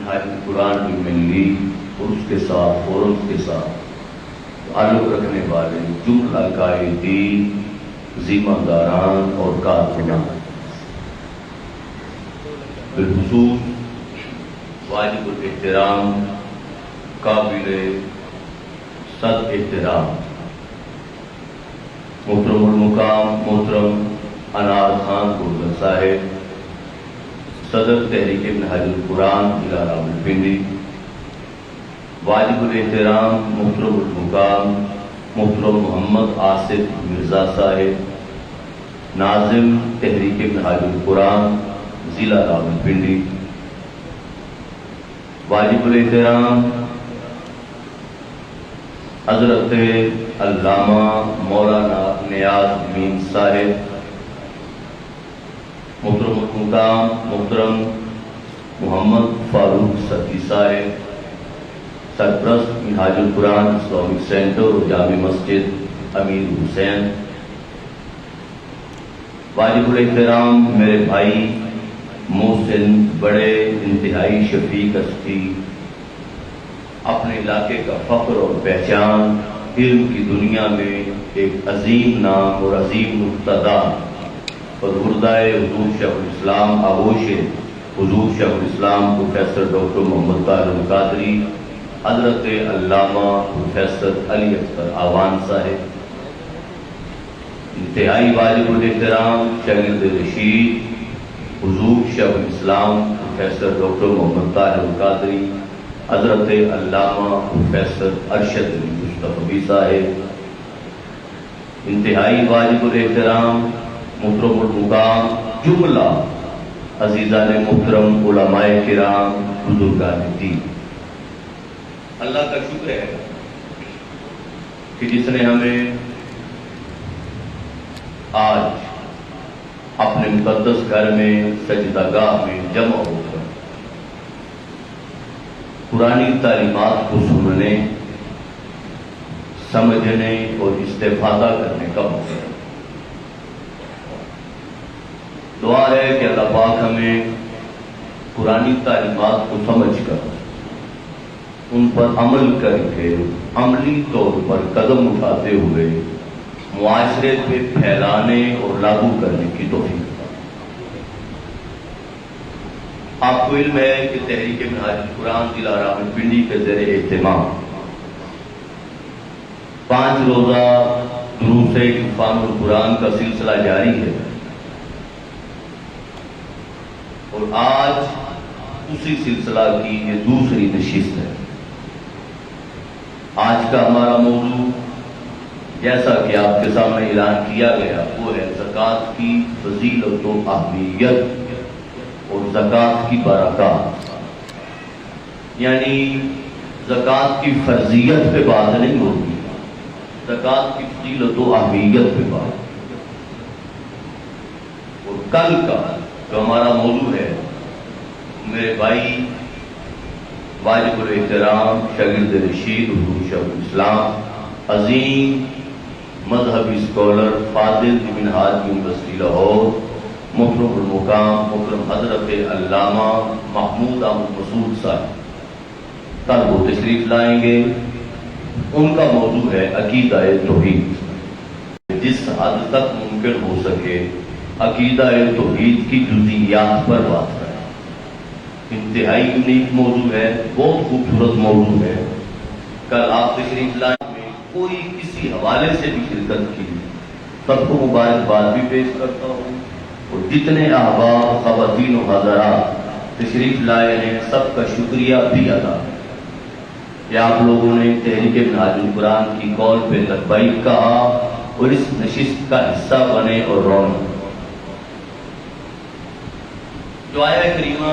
منہاج قرآن کی منلی اور اس کے ساتھ فورم کے ساتھ تعلق رکھنے والے جملہ قائدین، ذمہ داران اور کارکنان، بالخصوص واجب الاحترام قابل صد احترام محترم المقام محترم انار خان گردن صاحب، صدر تحریک منہاج القرآن ضلع راولپنڈی، واجب الاحترام محترم المقام محترم محمد آصف مرزا صاحب، ناظم تحریک منہاج القرآن ضلع راولپنڈی، واجب الاحترام حضرت علامہ مولانا نیاز امین صاحب، محترم المقام محترم محمد فاروق صدی صاحب، سرپرست منہاج القرآن اسلامک سینٹر اور جامع مسجد امیر حسین، واجب الاحترام میرے بھائی محسن بڑے انتہائی شفیق ہستی، اپنے علاقے کا فخر اور پہچان، علم کی دنیا میں ایک عظیم نام اور عظیم مقتدا، پروردگار حضور شیخ الاسلام آغوش حضور شیخ الاسلام پروفیسر ڈاکٹر محمد طاہر القادری، حضرت علامہ پروفیسر علی اکبر آوان صاحب، انتہائی واجب الاحترام شاگرد رشید حضور شیخ الاسلام پروفیسر ڈاکٹر محمد طاہر القادری، حضرت علامہ پروفیسر ارشد علی مصطفی صاحب، انتہائی واجب الاحترام محترم المقام جملہ عزیزان محترم علماء کرام بزرگان دین۔ اللہ کا شکر ہے کہ جس نے ہمیں آج اپنے مقدس گھر میں سجدہ گاہ میں جمع ہو کر قرآنی تعلیمات کو سننے، سمجھنے اور استفادہ کرنے کا موقع ہے۔ دعا ہے کہ اللہ پاک ہمیں قرآنی تعلیمات کو سمجھ کر ان پر عمل کر کے عملی طور پر قدم اٹھاتے ہوئے معاشرے پہ پھیلانے اور لاگو کرنے کی توفیق۔ آپ کو علم ہے کہ تحریک منہاج القرآن ضلع راولپنڈی کے زیر اہتمام 5 روزہ دروس عرفان القرآن کا سلسلہ جاری ہے، اور آج اسی سلسلہ کی یہ دوسری نشست ہے۔ آج کا ہمارا موضوع جیسا کہ آپ کے سامنے اعلان کیا گیا وہ ہے زکوٰۃ کی فضیلت و اہمیت اور زکوٰۃ کی برکات، یعنی زکوٰۃ کی فرضیت پہ بات نہیں ہوگی، زکوٰۃ کی فضیلت و اہمیت پہ بات۔ اور کل کا جو ہمارا موضوع ہے، میرے بھائی واجب الاحترام شاگرد رشید حضور شیخ الاسلام، عظیم مذہبی اسکالر، فاضل منہاج یونیورسٹی لاہور، محترم المقام محترم حضرت علامہ محمود احمد مسعود صاحب کل وہ تشریف لائیں گے۔ ان کا موضوع ہے عقیدہ توحید، جس حد تک ممکن ہو سکے عقیدہ توحید کی جزئیات پر بات کریں۔ انتہائی یونیک موضوع ہے، بہت خوبصورت موضوع ہے۔ کل آپ تشریف لائیں میں کوئی کسی حوالے سے بھی شرکت کی، سب کو مبارکباد بھی پیش کرتا ہوں، اور جتنے احباب خواتین و حضرات تشریف لائے ہیں سب کا شکریہ بھی ادا ہے کہ آپ لوگوں نے تحریک منہاج القرآن کی کال پہ لبیک کہا اور اس نشست کا حصہ بنے اور رونق۔ جو آیہ کریمہ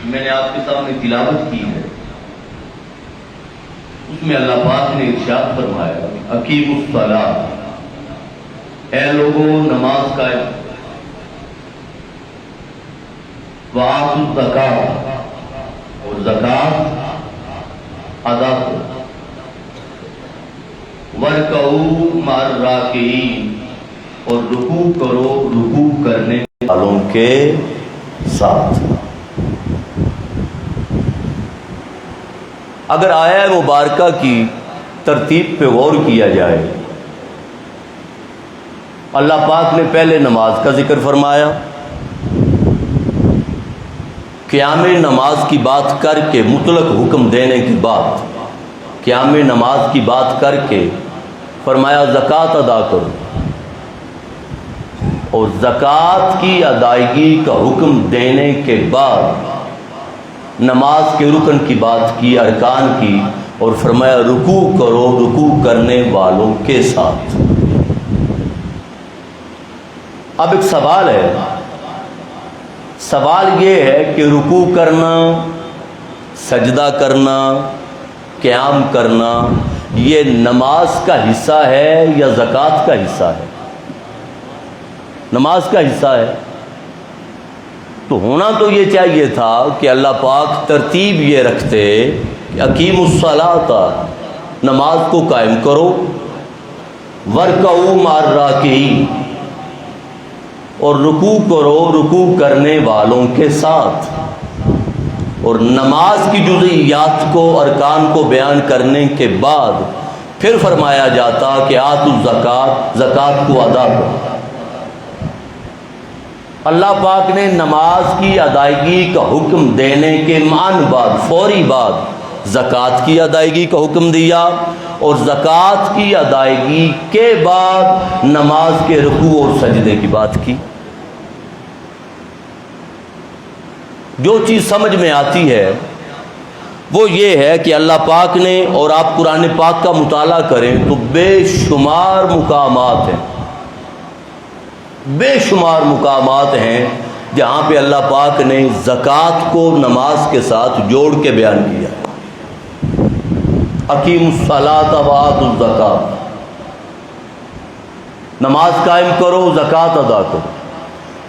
میں نے آپ کے سامنے تلاوت کی ہے، اس میں اللہ پاک نے ارشاد فرمایا اقیموا الصلاۃ، اے لوگوں نماز قائم، وآتوا الزکاۃ، اور زکوٰۃ ادا کرو، وارکعوا مع الراکعین، اور رکوع کرو رکوع کرنے والوں کے ساتھ۔ اگر آیا مبارکہ کی ترتیب پہ غور کیا جائے، اللہ پاک نے پہلے نماز کا ذکر فرمایا، قیام نماز کی بات کر کے مطلق حکم دینے کے بعد قیام نماز کی بات کر کے فرمایا زکوٰۃ ادا کرو، اور زکوٰۃ کی ادائیگی کا حکم دینے کے بعد نماز کے رکن کی بات کی، ارکان کی، اور فرمایا رکوع کرو رکوع کرنے والوں کے ساتھ۔ اب ایک سوال ہے، سوال یہ ہے کہ رکوع کرنا، سجدہ کرنا، قیام کرنا، یہ نماز کا حصہ ہے یا زکوٰۃ کا حصہ ہے؟ نماز کا حصہ ہے، تو ہونا تو یہ چاہیے تھا کہ اللہ پاک ترتیب یہ رکھتے کہ اقیموا الصلاۃ، نماز کو قائم کرو، وارکعوا مع الراکعین، اور رکوع کرو رکوع کرنے والوں کے ساتھ۔ اور نماز کی جزئیات کو، ارکان کو بیان کرنے کے بعد پھر فرمایا جاتا کہ آتوا الزکوٰۃ، زکوٰۃ کو ادا کرو۔ اللہ پاک نے نماز کی ادائیگی کا حکم دینے کے مان بعد، فوری بعد زکوٰۃ کی ادائیگی کا حکم دیا، اور زکوٰۃ کی ادائیگی کے بعد نماز کے رکوع اور سجدے کی بات کی۔ جو چیز سمجھ میں آتی ہے وہ یہ ہے کہ اللہ پاک نے، اور آپ قرآن پاک کا مطالعہ کریں تو بے شمار مقامات ہیں، بے شمار مقامات ہیں جہاں پہ اللہ پاک نے زکوٰۃ کو نماز کے ساتھ جوڑ کے بیان کیا ہے۔ اقیموا الصلاۃ وآتوا الزکوٰۃ، نماز قائم کرو، زکوٰۃ ادا کرو۔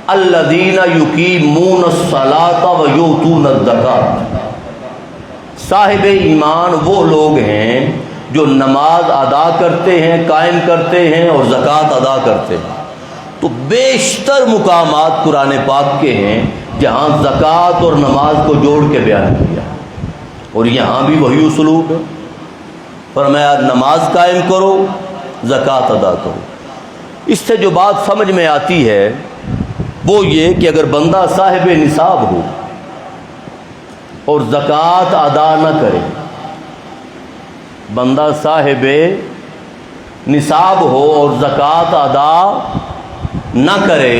الذین یقیمون الصلاۃ ویؤتون الزکوٰۃ، صاحب ایمان وہ لوگ ہیں جو نماز ادا کرتے ہیں، قائم کرتے ہیں اور زکوٰۃ ادا کرتے ہیں۔ تو بیشتر مقامات قرآن پاک کے ہیں جہاں زکوٰۃ اور نماز کو جوڑ کے بیان کیا، اور یہاں بھی وہی اسلوب ہے، فرمایا نماز قائم کرو، زکوٰۃ ادا کرو۔ اس سے جو بات سمجھ میں آتی ہے وہ یہ کہ اگر بندہ صاحب نصاب ہو اور زکوٰۃ ادا نہ کرے، بندہ صاحب نصاب ہو اور زکوٰۃ ادا نہ کرے،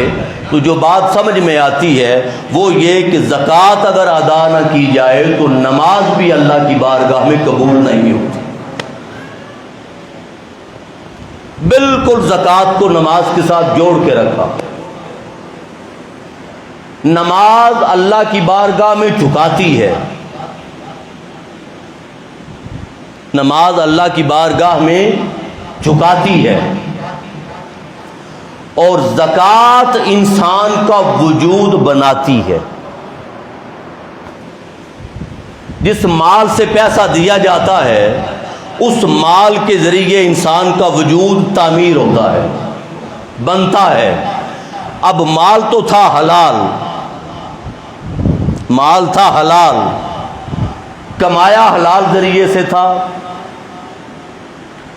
تو جو بات سمجھ میں آتی ہے وہ یہ کہ زکوٰۃ اگر ادا نہ کی جائے تو نماز بھی اللہ کی بارگاہ میں قبول نہیں ہوتی۔ بالکل زکوٰۃ کو نماز کے ساتھ جوڑ کے رکھا۔ نماز اللہ کی بارگاہ میں جھکاتی ہے، نماز اللہ کی بارگاہ میں جھکاتی ہے، اور زکوٰۃ انسان کا وجود بناتی ہے۔ جس مال سے پیسہ دیا جاتا ہے اس مال کے ذریعے انسان کا وجود تعمیر ہوتا ہے، بنتا ہے۔ اب مال تو تھا حلال، مال تھا حلال، کمایا حلال ذریعے سے تھا،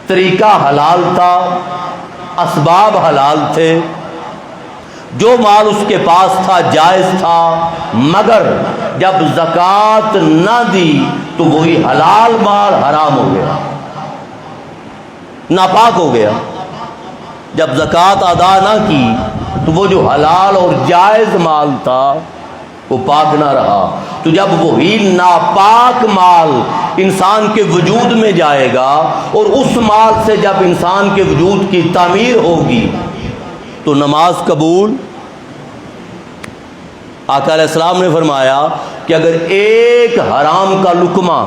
طریقہ حلال تھا، اسباب حلال تھے، جو مال اس کے پاس تھا جائز تھا، مگر جب زکوٰۃ نہ دی تو وہی حلال مال حرام ہو گیا، ناپاک ہو گیا۔ جب زکوٰۃ ادا نہ کی تو وہ جو حلال اور جائز مال تھا وہ پاک نہ رہا۔ تو جب وہی ناپاک مال انسان کے وجود میں جائے گا، اور اس مال سے جب انسان کے وجود کی تعمیر ہوگی تو نماز قبول۔ آقا علیہ السلام نے فرمایا کہ اگر ایک حرام کا لقمہ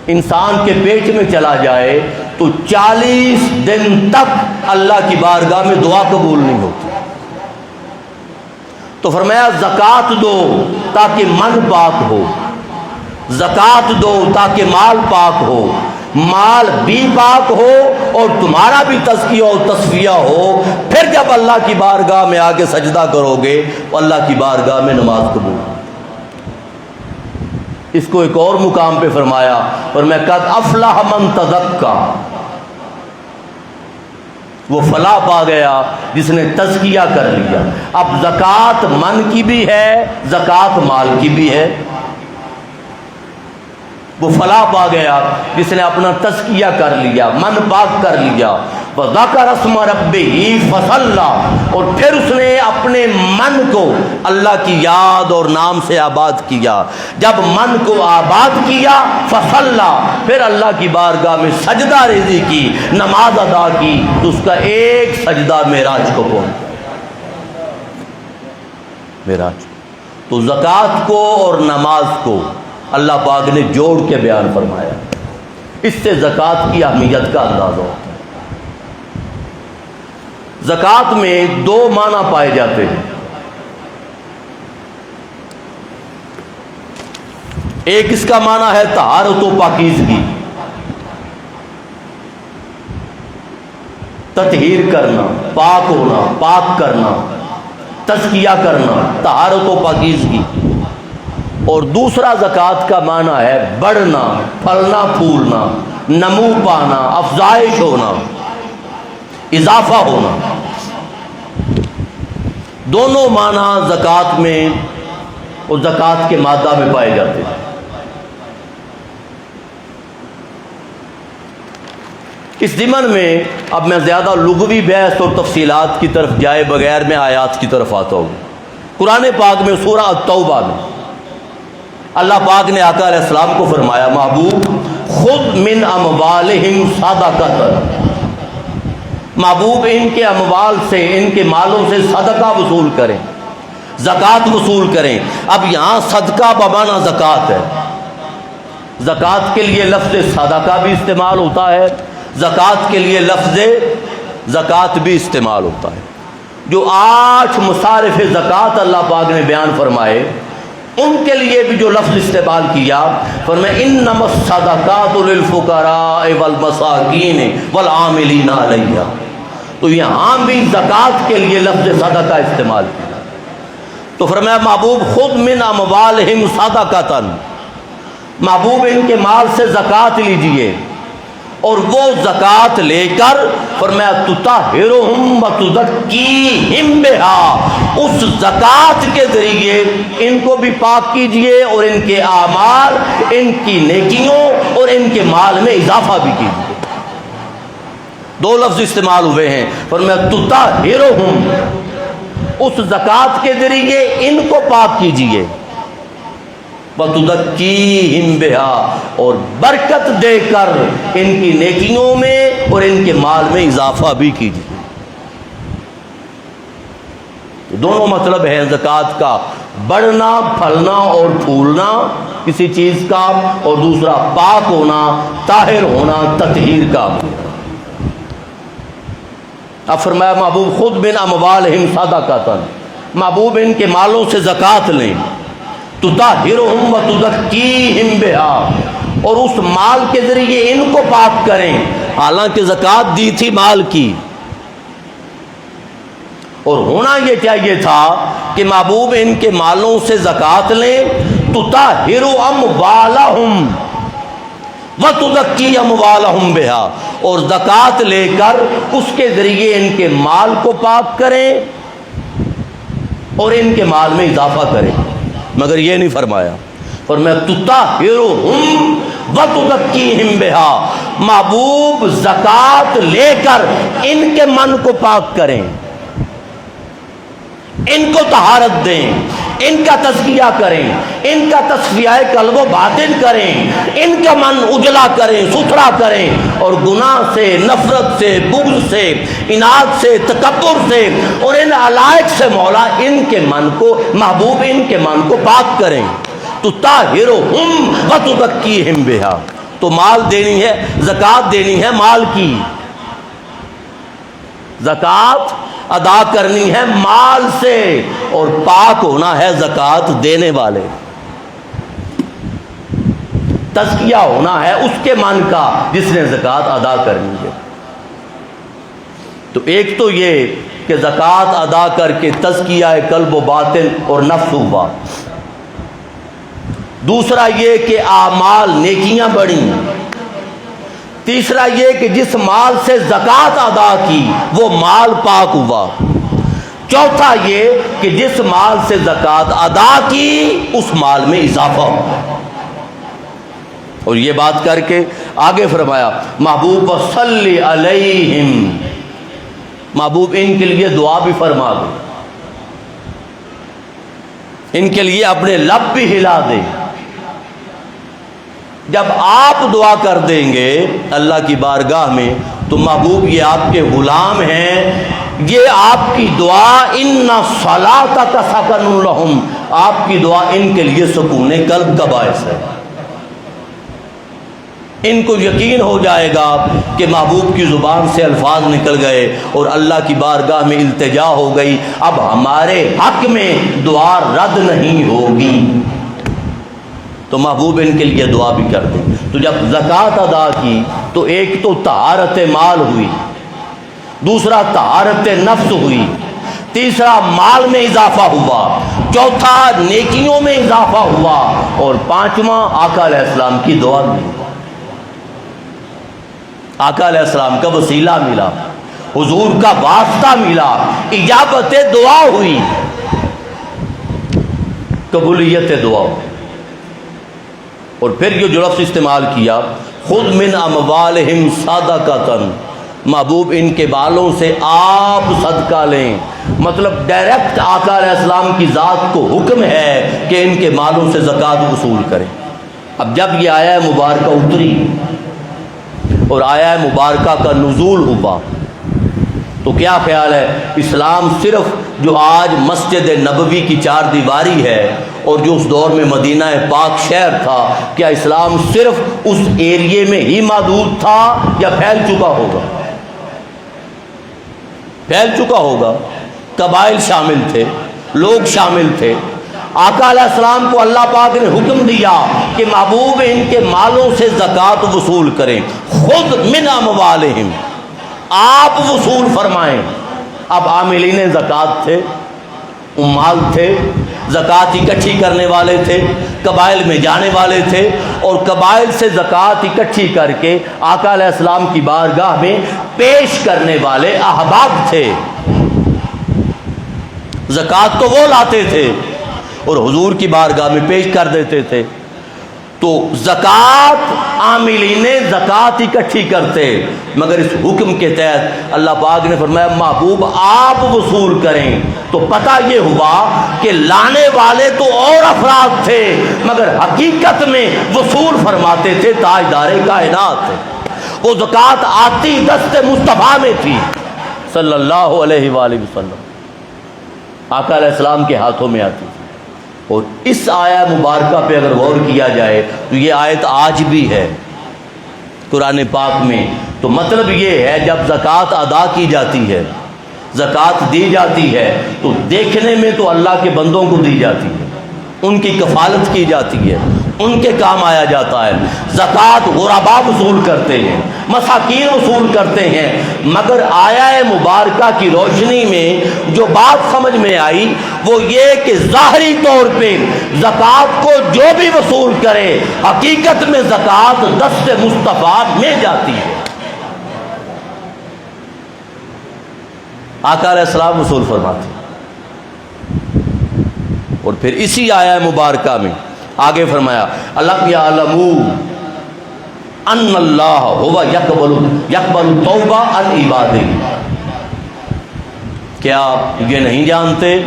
انسان کے پیٹ میں چلا جائے تو 40 دن تک اللہ کی بارگاہ میں دعا قبول نہیں ہوتی۔ تو فرمایا زکوٰۃ دو تاکہ من پاک ہو، زکوٰۃ دو تاکہ مال پاک ہو، مال بھی پاک ہو اور تمہارا بھی تزکیہ اور تصفیہ ہو، پھر جب اللہ کی بارگاہ میں آ کے سجدہ کرو گے تو اللہ کی بارگاہ میں نماز قبول۔ اس کو ایک اور مقام پہ فرمایا اور میں قد افلح من تزکا، وہ فلاح پا گیا جس نے تزکیہ کر لیا۔ اب زکوٰۃ من کی بھی ہے، زکوٰۃ مال کی بھی ہے۔ وہ فلاح پا گیا جس نے اپنا تزکیہ کر لیا، من پاک کر لیا۔ وَذَكَرَ اسْمَ رَبِّهِ فَصَلَّى، اور پھر اس نے اپنے من کو اللہ کی یاد اور نام سے آباد کیا۔ جب من کو آباد کیا فَصَلَّى، پھر اللہ کی بارگاہ میں سجدہ ریزی کی، نماز ادا کی، تو اس کا ایک سجدہ معراج کو پہنچا۔ معراج تو زکوٰۃ کو اور نماز کو اللہ پاک نے جوڑ کے بیان فرمایا۔ اس سے زکوٰۃ کی اہمیت کا اندازہ ہوتا ہے۔ زکوٰۃ میں دو معنی پائے جاتے ہیں۔ ایک اس کا معنی ہے طہارت و پاکیزگی، تطہیر کرنا، پاک ہونا، پاک کرنا، تزکیہ کرنا، طہارت و پاکیزگی۔ اور دوسرا زکوٰۃ کا معنی ہے بڑھنا، پھلنا پھولنا، نمو پانا، افزائش ہونا، اضافہ ہونا۔ دونوں معنی زکوٰۃ میں اور زکوٰۃ کے مادہ میں پائے جاتے ہیں۔ اس ضمن میں اب میں زیادہ لغوی بحث اور تفصیلات کی طرف جائے بغیر میں آیات کی طرف آتا ہوں۔ قرآن پاک میں سورہ التوبہ میں اللہ پاک نے آقا علیہ السلام کو فرمایا، محبوب خذ من اموالہم صدقۃ، محبوب ان کے اموال سے، ان کے مالوں سے صدقہ وصول کریں، زکوٰۃ وصول کریں۔ اب یہاں صدقہ بمعنی زکوٰۃ ہے۔ زکوٰۃ کے لیے لفظ صدقہ بھی استعمال ہوتا ہے، زکوٰۃ کے لیے لفظ زکوٰۃ بھی استعمال ہوتا ہے۔ جو 8 مصارف زکوٰۃ اللہ پاک نے بیان فرمائے، ان کے لیے بھی جو لفظ استعمال کیا، فرمایا انما الصدقات للفقراء والمساکین والعاملین علیہا، تو یہاں بھی زکوٰۃ کے لیے لفظ صدقہ استعمال کیا۔ تو فرمایا محبوب خذ من اموالہم صدقۃ، محبوب ان کے مال سے زکوٰۃ لیجئے، اور وہ زکوٰۃ لے کر فرمایا تطہرہم وتزکیہم بہا، اس زکوٰۃ کے ذریعے ان کو بھی پاک کیجئے اور ان کے اعمال، ان کی نیکیوں اور ان کے مال میں اضافہ بھی کیجئے۔ دو لفظ استعمال ہوئے ہیں، فرمایا تطہرہم، اس زکوٰۃ کے ذریعے ان کو پاک کیجئے، وَتُزَكِّيهِمْ بِهَا، اور برکت دے کر ان کی نیکیوں میں اور ان کے مال میں اضافہ بھی کیجیے۔ دونوں مطلب ہے زکوٰۃ کا، بڑھنا، پھلنا اور پھولنا کسی چیز کا، اور دوسرا پاک ہونا، طاہر ہونا، تطہیر کا۔ اب فرمایا محبوب خود من اموالہم صدقۃ، محبوب ان کے مالوں سے زکوٰۃ لیں، تطہرہم وتزکیہم بہا، اور اس مال کے ذریعے ان کو پاک کریں۔ حالانکہ زکوٰۃ دی تھی مال کی، اور ہونا یہ چاہیے تھا کہ محبوب ان کے مالوں سے زکوٰۃ لیں، تطہر اموالہم وتزکی اموالہم بہا، اور زکوٰۃ لے کر اس کے ذریعے ان کے مال کو پاک کریں اور ان کے مال میں اضافہ کریں۔ مگر یہ نہیں فرمایا، فرمایا تطہرہم وتزکیہم بہا، محبوب زکوٰۃ لے کر ان کے من کو پاک کریں، ان کو طہارت دیں، ان کا تزکیہ کریں، ان کا تصفیہ قلب و باطن کریں، ان کا من اجلا کریں، ستھرا کریں، اور گناہ سے، نفرت سے، بغض سے، اناد سے، تکبر سے اور ان علائق سے مولا ان کے من کو، محبوب ان کے من کو پاک کریں۔ تطہرہم وتزکیہم بہا، تو مال دینی ہے، زکوٰۃ دینی ہے مال کی، زکوٰۃ ادا کرنی ہے مال سے، اور پاک ہونا ہے زکوٰۃ دینے والے، تزکیہ ہونا ہے اس کے من کا جس نے زکوٰۃ ادا کرنی ہے۔ تو ایک تو یہ کہ زکوٰۃ ادا کر کے تزکیہ قلب و باطن اور نفس ہوا، دوسرا یہ کہ اعمال نیکیاں بڑھیں، تیسرا یہ کہ جس مال سے زکوٰۃ ادا کی وہ مال پاک ہوا، چوتھا یہ کہ جس مال سے زکوٰۃ ادا کی اس مال میں اضافہ ہوا۔ اور یہ بات کر کے آگے فرمایا محبوب صلی علیہم، محبوب ان کے لیے دعا بھی فرما دے، ان کے لیے اپنے لب بھی ہلا دے۔ جب آپ دعا کر دیں گے اللہ کی بارگاہ میں تو محبوب یہ آپ کے غلام ہیں، یہ آپ کی دعا ان صلاتک سکن لہم، آپ کی دعا ان کے لیے سکون قلب کا باعث ہے۔ ان کو یقین ہو جائے گا کہ محبوب کی زبان سے الفاظ نکل گئے اور اللہ کی بارگاہ میں التجا ہو گئی، اب ہمارے حق میں دعا رد نہیں ہوگی، تو محبوب ان کے لیے دعا بھی کر دیں۔ تو جب زکوٰۃ ادا کی تو ایک تو طہارت مال ہوئی، دوسرا طہارت نفس ہوئی، تیسرا مال میں اضافہ ہوا، چوتھا نیکیوں میں اضافہ ہوا، اور پانچواں آقا علیہ السلام کی دعا ملی، آقا علیہ السلام کا وسیلہ ملا، حضور کا واسطہ ملا، اجابت دعا ہوئی، قبولیت دعا ہوئی۔ اور پھر یہ جو لفظ استعمال کیا خذ من اموالہم صدقۃ، محبوب ان کے بالوں سے آپ صدقہ لیں، مطلب ڈائریکٹ آقا علیہ السلام کی ذات کو حکم ہے کہ ان کے مالوں سے زکوٰۃ وصول کریں۔ اب جب یہ آیہ مبارکہ اتری اور آیہ مبارکہ کا نزول ہوا تو کیا خیال ہے، اسلام صرف جو آج مسجد نبوی کی چار دیواری ہے اور جو اس دور میں مدینہ پاک شہر تھا، کیا اسلام صرف اس ایریے میں ہی محدود تھا یا پھیل چکا ہوگا؟ پھیل چکا ہوگا، قبائل شامل تھے، لوگ شامل تھے۔ آقا علیہ السلام کو اللہ پاک نے حکم دیا کہ محبوب ان کے مالوں سے زکوٰۃ وصول کریں، خود من اموالہم، آپ وصول فرمائیں۔ اب عاملین زکوٰۃ تھے، عمال تھے، زکوٰۃ اکٹھی کرنے والے تھے، قبائل میں جانے والے تھے، اور قبائل سے زکوٰۃ اکٹھی کر کے آقا علیہ السلام کی بارگاہ میں پیش کرنے والے احباب تھے۔ زکوٰۃ تو وہ لاتے تھے اور حضور کی بارگاہ میں پیش کر دیتے تھے۔ تو زکوٰۃ عاملین زکوٰۃ اکٹھی کرتے، مگر اس حکم کے تحت اللہ پاک نے فرمایا محبوب آپ وصول کریں۔ تو پتہ یہ ہوا کہ لانے والے تو اور افراد تھے مگر حقیقت میں وصول فرماتے تھے تاجدار کائنات۔ وہ زکوٰۃ آتی دست مصطفیٰ میں تھی صلی اللہ علیہ وآلہ وسلم، آقا علیہ السلام کے ہاتھوں میں آتی تھی۔ اور اس آیہ مبارکہ پہ اگر غور کیا جائے تو یہ آیت آج بھی ہے قرآن پاک میں۔ تو مطلب یہ ہے جب زکوٰۃ ادا کی جاتی ہے، زکوٰۃ دی جاتی ہے، تو دیکھنے میں تو اللہ کے بندوں کو دی جاتی ہے، ان کی کفالت کی جاتی ہے، ان کے کام آیا جاتا ہے۔ زکوٰۃ غربا وصول کرتے ہیں، مساکین وصول کرتے ہیں، مگر آیہ مبارکہ کی روشنی میں جو بات سمجھ میں آئی وہ یہ کہ ظاہری طور پہ زکوٰۃ کو جو بھی وصول کرے حقیقت میں زکوٰۃ دست مصطفیٰ میں جاتی ہے۔ آقا علیہ السلام وصول فرماتے، اور پھر اسی آیہ مبارکہ میں آگے فرمایا الم یعلموا ان اللہ هو یقبل توبہ عن عبادہ، کیا یہ نہیں جانتے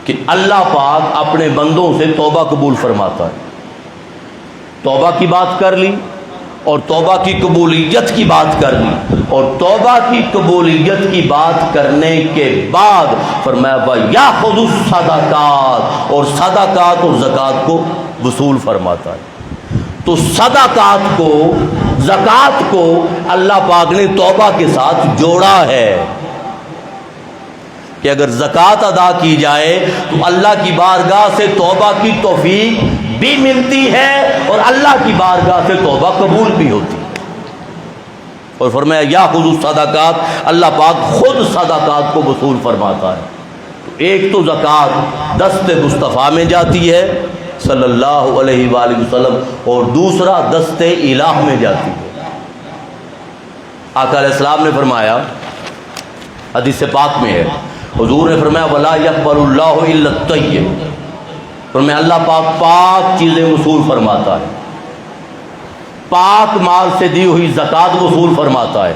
کہ اللہ پاک اپنے بندوں سے توبہ قبول فرماتا ہے؟ توبہ کی بات کر لی اور توبہ کی قبولیت کی بات کر لی، اور توبہ کی قبولیت کی بات کرنے کے بعد فرمایا وَيَأْخُذُ الصَّدَقَاتِ، اور صدقات اور زکوٰۃ کو وصول فرماتا ہے۔ تو صدقات کو، زکوٰۃ کو اللہ پاک نے توبہ کے ساتھ جوڑا ہے کہ اگر زکوٰۃ ادا کی جائے تو اللہ کی بارگاہ سے توبہ کی توفیق بھی ملتی ہے اور اللہ کی بارگاہ سے توبہ قبول بھی ہوتی ہے۔ اور فرمایا یاخذ الصدقات، اللہ پاک خود صدقات کو وصول فرماتا ہے۔ تو ایک تو زکوٰۃ دست مصطفیٰ میں جاتی ہے، صلی اللہ علیہ وآلہ وسلم اور دوسرا دست الہ میں جاتی ہے۔ آقا علیہ السلام نے فرمایا، حدیث پاک میں ہے، حضور نے فرمایا وَلَا يَقْبَلُ اللَّهُ إِلَّا الطَّيِّبَ، فرمایا اللہ پاک پاک چیزیں وصول فرماتا ہے، پاک مال سے دی ہوئی زکوٰۃ وصول فرماتا ہے۔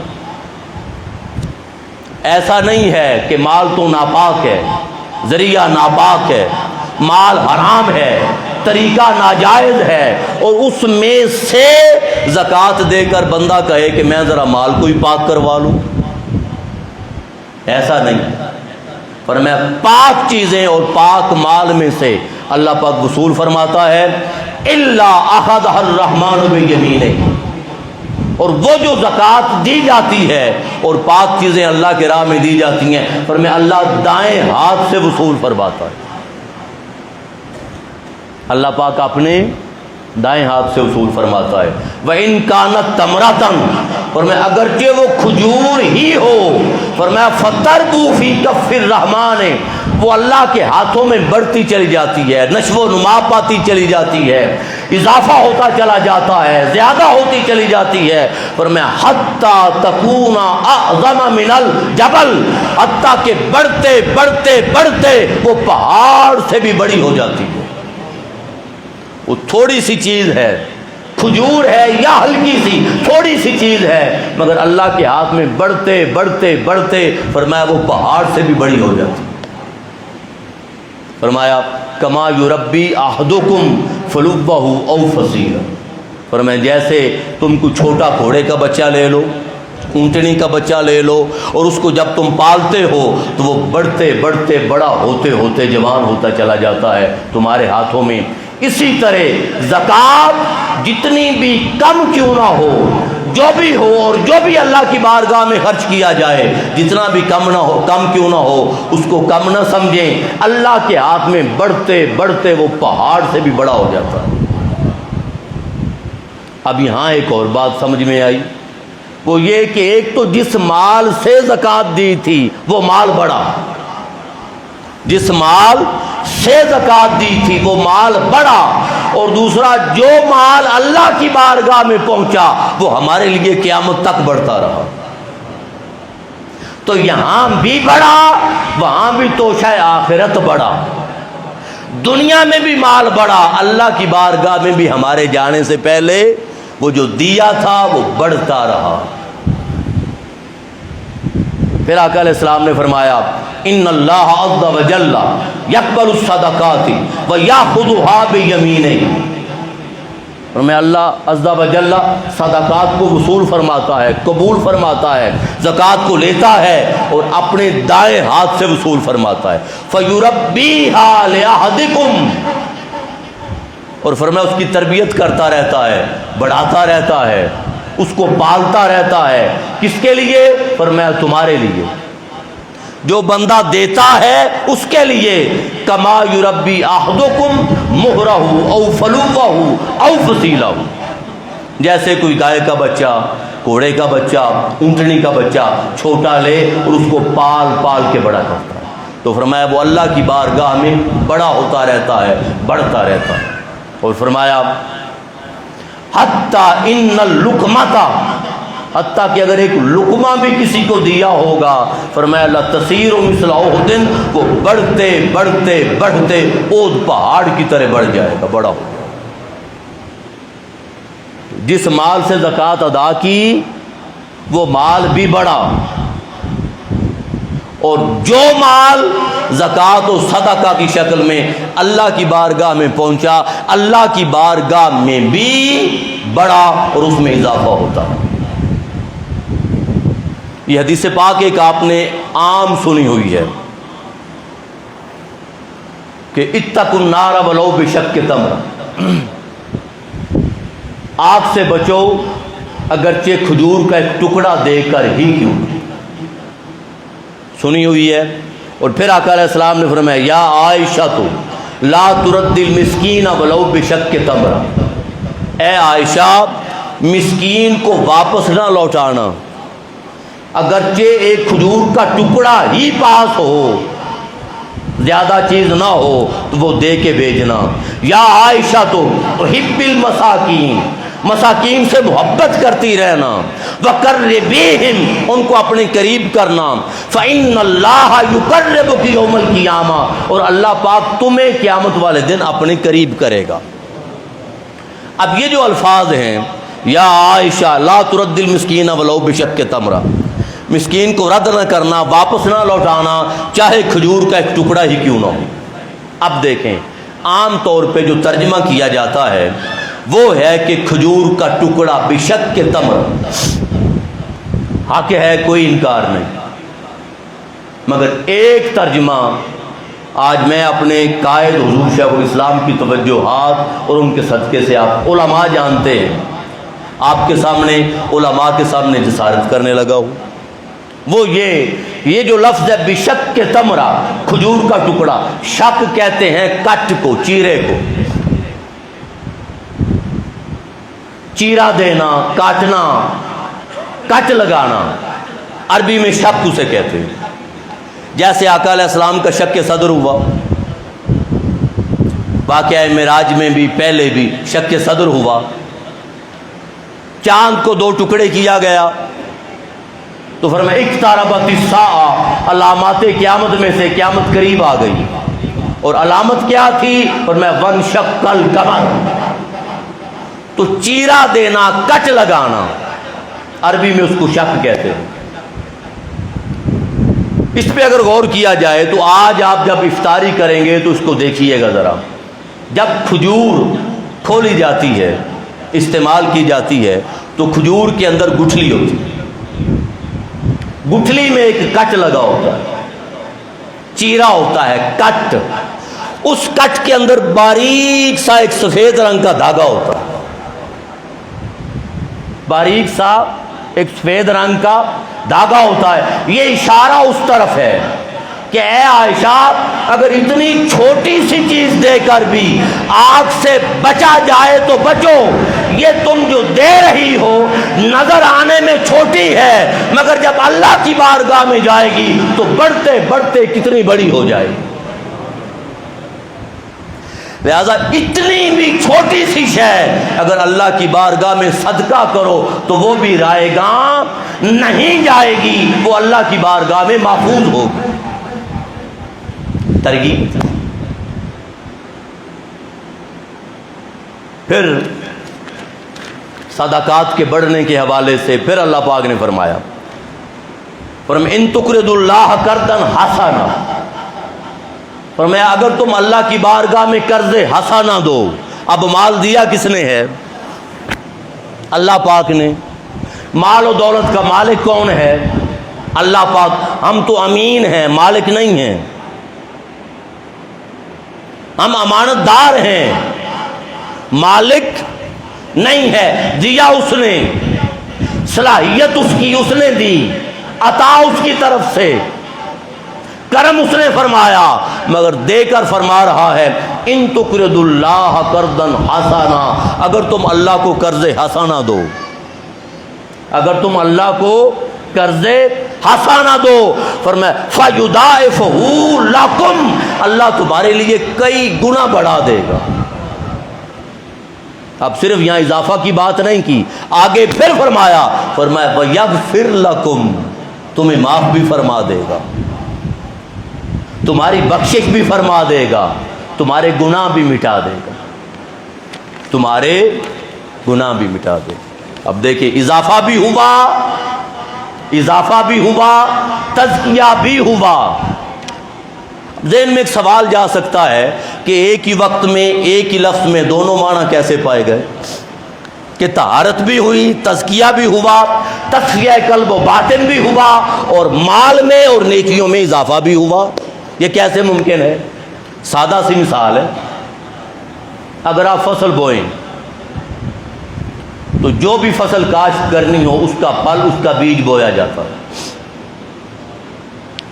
ایسا نہیں ہے کہ مال تو ناپاک ہے، ذریعہ ناپاک ہے، مال حرام ہے، طریقہ ناجائز ہے، اور اس میں سے زکوٰۃ دے کر بندہ کہے کہ میں ذرا مال کو ہی پاک کروا لوں، ایسا نہیں۔ فرمایا پاک چیزیں اور پاک مال میں سے اللہ پاک وصول فرماتا ہے، الا اخذها الرحمن بیمینہ، اور وہ جو زکوٰۃ دی جاتی ہے اور پاک چیزیں اللہ کے راہ میں دی جاتی ہیں، فرمایا اللہ دائیں ہاتھ سے وصول فرماتا ہے، اللہ پاک اپنے دائیں ہاتھ سے وصول فرماتا ہے۔ وَإِن كَانَتْ تَمْرَةً، فرمایا اگرچہ وہ کھجور ہی ہو، فرمایا فَتَرْبُو فِي كَفِّ الرَّحْمَٰنِ، وہ اللہ کے ہاتھوں میں بڑھتی چلی جاتی ہے، نشو و نما پاتی چلی جاتی ہے، اضافہ ہوتا چلا جاتا ہے، زیادہ ہوتی چلی جاتی ہے، فرمایا حَتَّى تَكُونَ أَعْظَمَ مِنَ الْجَبَلِ، حتیٰ کہ بڑھتے بڑھتے بڑھتے وہ پہاڑ سے بھی بڑی ہو جاتی ہے۔ وہ تھوڑی سی چیز ہے، کھجور ہے یا ہلکی سی تھوڑی سی چیز ہے، مگر اللہ کے ہاتھ میں بڑھتے بڑھتے بڑھتے فرمایا وہ پہاڑ سے بھی بڑی ہو جاتی۔ فرمایا کما یربی احدکم فلوبہ او فصیلا، فرمایا جیسے تم کو چھوٹا گھوڑے کا بچہ لے لو، اونٹنی کا بچہ لے لو، اور اس کو جب تم پالتے ہو تو وہ بڑھتے بڑھتے بڑا ہوتے ہوتے جوان ہوتا چلا جاتا ہے تمہارے ہاتھوں میں، اسی طرح زکوٰۃ جتنی بھی کم کیوں نہ ہو، جو بھی ہو اور جو بھی اللہ کی بارگاہ میں خرچ کیا جائے، جتنا بھی کم نہ ہو، کم کیوں نہ ہو، اس کو کم نہ سمجھیں، اللہ کے ہاتھ میں بڑھتے بڑھتے وہ پہاڑ سے بھی بڑا ہو جاتا ہے۔ اب یہاں ایک اور بات سمجھ میں آئی، وہ یہ کہ ایک تو جس مال سے زکوٰۃ دی تھی وہ مال بڑا، جس مال سے زکوٰۃ دی تھی وہ مال بڑا، اور دوسرا جو مال اللہ کی بارگاہ میں پہنچا وہ ہمارے لیے قیامت تک بڑھتا رہا۔ تو یہاں بھی بڑا، وہاں بھی توشہ آخرت بڑا، دنیا میں بھی مال بڑا، اللہ کی بارگاہ میں بھی ہمارے جانے سے پہلے وہ جو دیا تھا وہ بڑھتا رہا۔ پھر آقا علیہ السلام نے فرمایا ان اللہ عز وجل یقبل الصدقات ویأخذها بیمینہ، فرمایا اللہ عز وجل صدقات کو وصول فرماتا ہے، قبول فرماتا ہے، زکوٰۃ کو لیتا ہے اور اپنے دائیں ہاتھ سے وصول فرماتا ہے۔ فیربیھا لأحدکم، اور فرمایا اس کی تربیت کرتا رہتا ہے، بڑھاتا رہتا ہے، اس کو پالتا رہتا ہے، کس کے لیے؟ فرمایا تمہارے لیے، جو بندہ دیتا ہے اس کے لیے، کما یربی احدکم مہرہ او فلوہ او فصیلہ، جیسے کوئی گائے کا بچہ، گھوڑے کا بچہ، اونٹنی کا بچہ چھوٹا لے اور اس کو پال پال کے بڑا کرتا ہے، تو فرمایا وہ اللہ کی بارگاہ میں بڑا ہوتا رہتا ہے، بڑھتا رہتا ہے۔ اور فرمایا حتیٰ ان اللقمۃ، حتیٰ کہ اگر ایک لقمہ بھی کسی کو دیا ہوگا، فرمایا لتصیر مثل احد، وہ بڑھتے بڑھتے بڑھتے احد پہاڑ کی طرح بڑھ جائے گا، بڑا ہوگا۔ جس مال سے زکوٰۃ ادا کی وہ مال بھی بڑا، اور جو مال زکوٰۃ و صدقہ کی شکل میں اللہ کی بارگاہ میں پہنچا، اللہ کی بارگاہ میں بھی بڑا اور اس میں اضافہ ہوتا۔ یہ حدیث پاک ایک آپ نے عام سنی ہوئی ہے کہ اتقوا النار ولو بشق تمرہ، آگ سے بچو اگرچہ کھجور کا ایک ٹکڑا دے کر ہی کیوں، سنی ہوئی ہے۔ اور پھر آقا علیہ السلام نے فرمایا یا عائشہ تو لا ترد المسکین ولو بشق تمرہ، اے عائشہ مسکین کو واپس نہ لوٹانا، اگرچہ ایک کھجور کا ٹکڑا ہی پاس ہو، زیادہ چیز نہ ہو تو وہ دے کے بھیجنا. یا عائشہ تو تحب المساکین، مساکین سے محبت کرتی رہنا. وقربیہم، ان کو اپنے قریب کرنا. فإن اللہ یقربک یوم القیامہ، اور اللہ پاک تمہیں قیامت والے دن اپنے قریب کرے گا. اب یہ جو الفاظ ہیں، یا عائشہ لا ترد المسکین ولو بشق تمرہ، مسکین کو رد نہ کرنا، واپس نہ لوٹانا، چاہے کھجور کا ایک ٹکڑا ہی کیوں نہ ہو. اب دیکھیں، عام طور پہ جو ترجمہ کیا جاتا ہے وہ ہے کہ کھجور کا ٹکڑا بشق تمر، حق ہے، کوئی انکار نہیں. مگر ایک ترجمہ آج میں اپنے قائد حضور شیخ الاسلام کی توجہات اور ان کے صدقے سے، آپ علماء جانتے ہیں، آپ کے سامنے علماء کے سامنے جسارت کرنے لگا ہوں. وہ یہ جو لفظ ہے بشق تمرہ، کھجور کا ٹکڑا، شق کہتے ہیں کٹ کو، چیرے کو، چیرا دینا، کاٹنا، کٹ لگانا، عربی میں شق اسے کہتے ہیں. جیسے آقا علیہ السلام کا شق صدر ہوا، واقعہ معراج میں بھی، پہلے بھی شق صدر ہوا. چاند کو 2 ٹکڑے کیا گیا تو فرمایا اقتربت الساعہ، علامات قیامت میں سے قیامت قریب آ گئی. اور علامت کیا تھی؟ فرمایا وانشق القمر، تو چیرا دینا، کٹ لگانا، عربی میں اس کو شق کہتے ہیں. اس پہ اگر غور کیا جائے تو آج آپ جب افطاری کریں گے تو اس کو دیکھیے گا ذرا. جب کھجور کھولی جاتی ہے، استعمال کی جاتی ہے، تو کھجور کے اندر گٹھلی ہوتی ہے، گٹھلی میں ایک کٹ لگا ہوتا ہے، چیرا ہوتا ہے، کٹ. اس کٹ کے اندر باریک سا ایک سفید رنگ کا دھاگا ہوتا ہے، باریک سا ایک سفید رنگ کا دھاگا ہوتا ہے. یہ اشارہ اس طرف ہے کہ اے عائشہ، اگر اتنی چھوٹی سی چیز دے کر بھی آگ سے بچا جائے تو بچو. یہ تم جو دے رہی ہو نظر آنے میں چھوٹی ہے، مگر جب اللہ کی بارگاہ میں جائے گی تو بڑھتے بڑھتے کتنی بڑی ہو جائے گی. لہذا اتنی بھی چھوٹی سی شے اگر اللہ کی بارگاہ میں صدقہ کرو تو وہ بھی رائے گاں نہیں جائے گی، وہ اللہ کی بارگاہ میں محفوظ ہوگی. ترغیب. پھر صدقات کے بڑھنے کے حوالے سے پھر اللہ پاک نے فرمایا، ان تقرضوا اللہ قرضا حسنا، فرمایا اگر تم اللہ کی بارگاہ میں قرض حسنا دو. اب مال دیا کس نے ہے؟ اللہ پاک نے. مال و دولت کا مالک کون ہے؟ اللہ پاک. ہم تو امین ہیں، مالک نہیں ہیں، ہم امانت دار ہیں، مالک نہیں ہے. دیا اس نے، صلاحیت اس کی اس نے دی، عطا اس کی طرف سے، کرم اس نے فرمایا، مگر دے کر فرما رہا ہے ان تقرضوا اللہ قرضا حسنا، اگر تم اللہ کو قرض حسنا دو، اگر تم اللہ کو قرض حسنا دو، فرمایا فیضاعفہ لکم، اللہ تمہارے لیے کئی گنا بڑھا دے گا. اب صرف یہاں اضافہ کی بات نہیں کی، آگے پھر فرمایا وَيَغْفِرْ لَكُمْ، تمہیں معاف بھی فرما دے گا، تمہاری بخشش بھی فرما دے گا، تمہارے گناہ بھی مٹا دے گا، تمہارے گناہ بھی مٹا دے گا. اب دیکھیں اضافہ بھی ہوا، اضافہ بھی ہوا، تزکیہ بھی ہوا. ذہن میں ایک سوال جا سکتا ہے کہ ایک ہی وقت میں ایک ہی لفظ میں دونوں معنی کیسے پائے گئے، کہ طہارت بھی ہوئی، تزکیہ بھی ہوا، تصفیہ قلب و باطن بھی ہوا، اور مال میں اور نیکیوں میں اضافہ بھی ہوا. یہ کیسے ممکن ہے؟ سادہ سی مثال ہے. اگر آپ فصل بوئیں تو جو بھی فصل کاشت کرنی ہو اس کا پھل، اس کا بیج بویا جاتا ہے.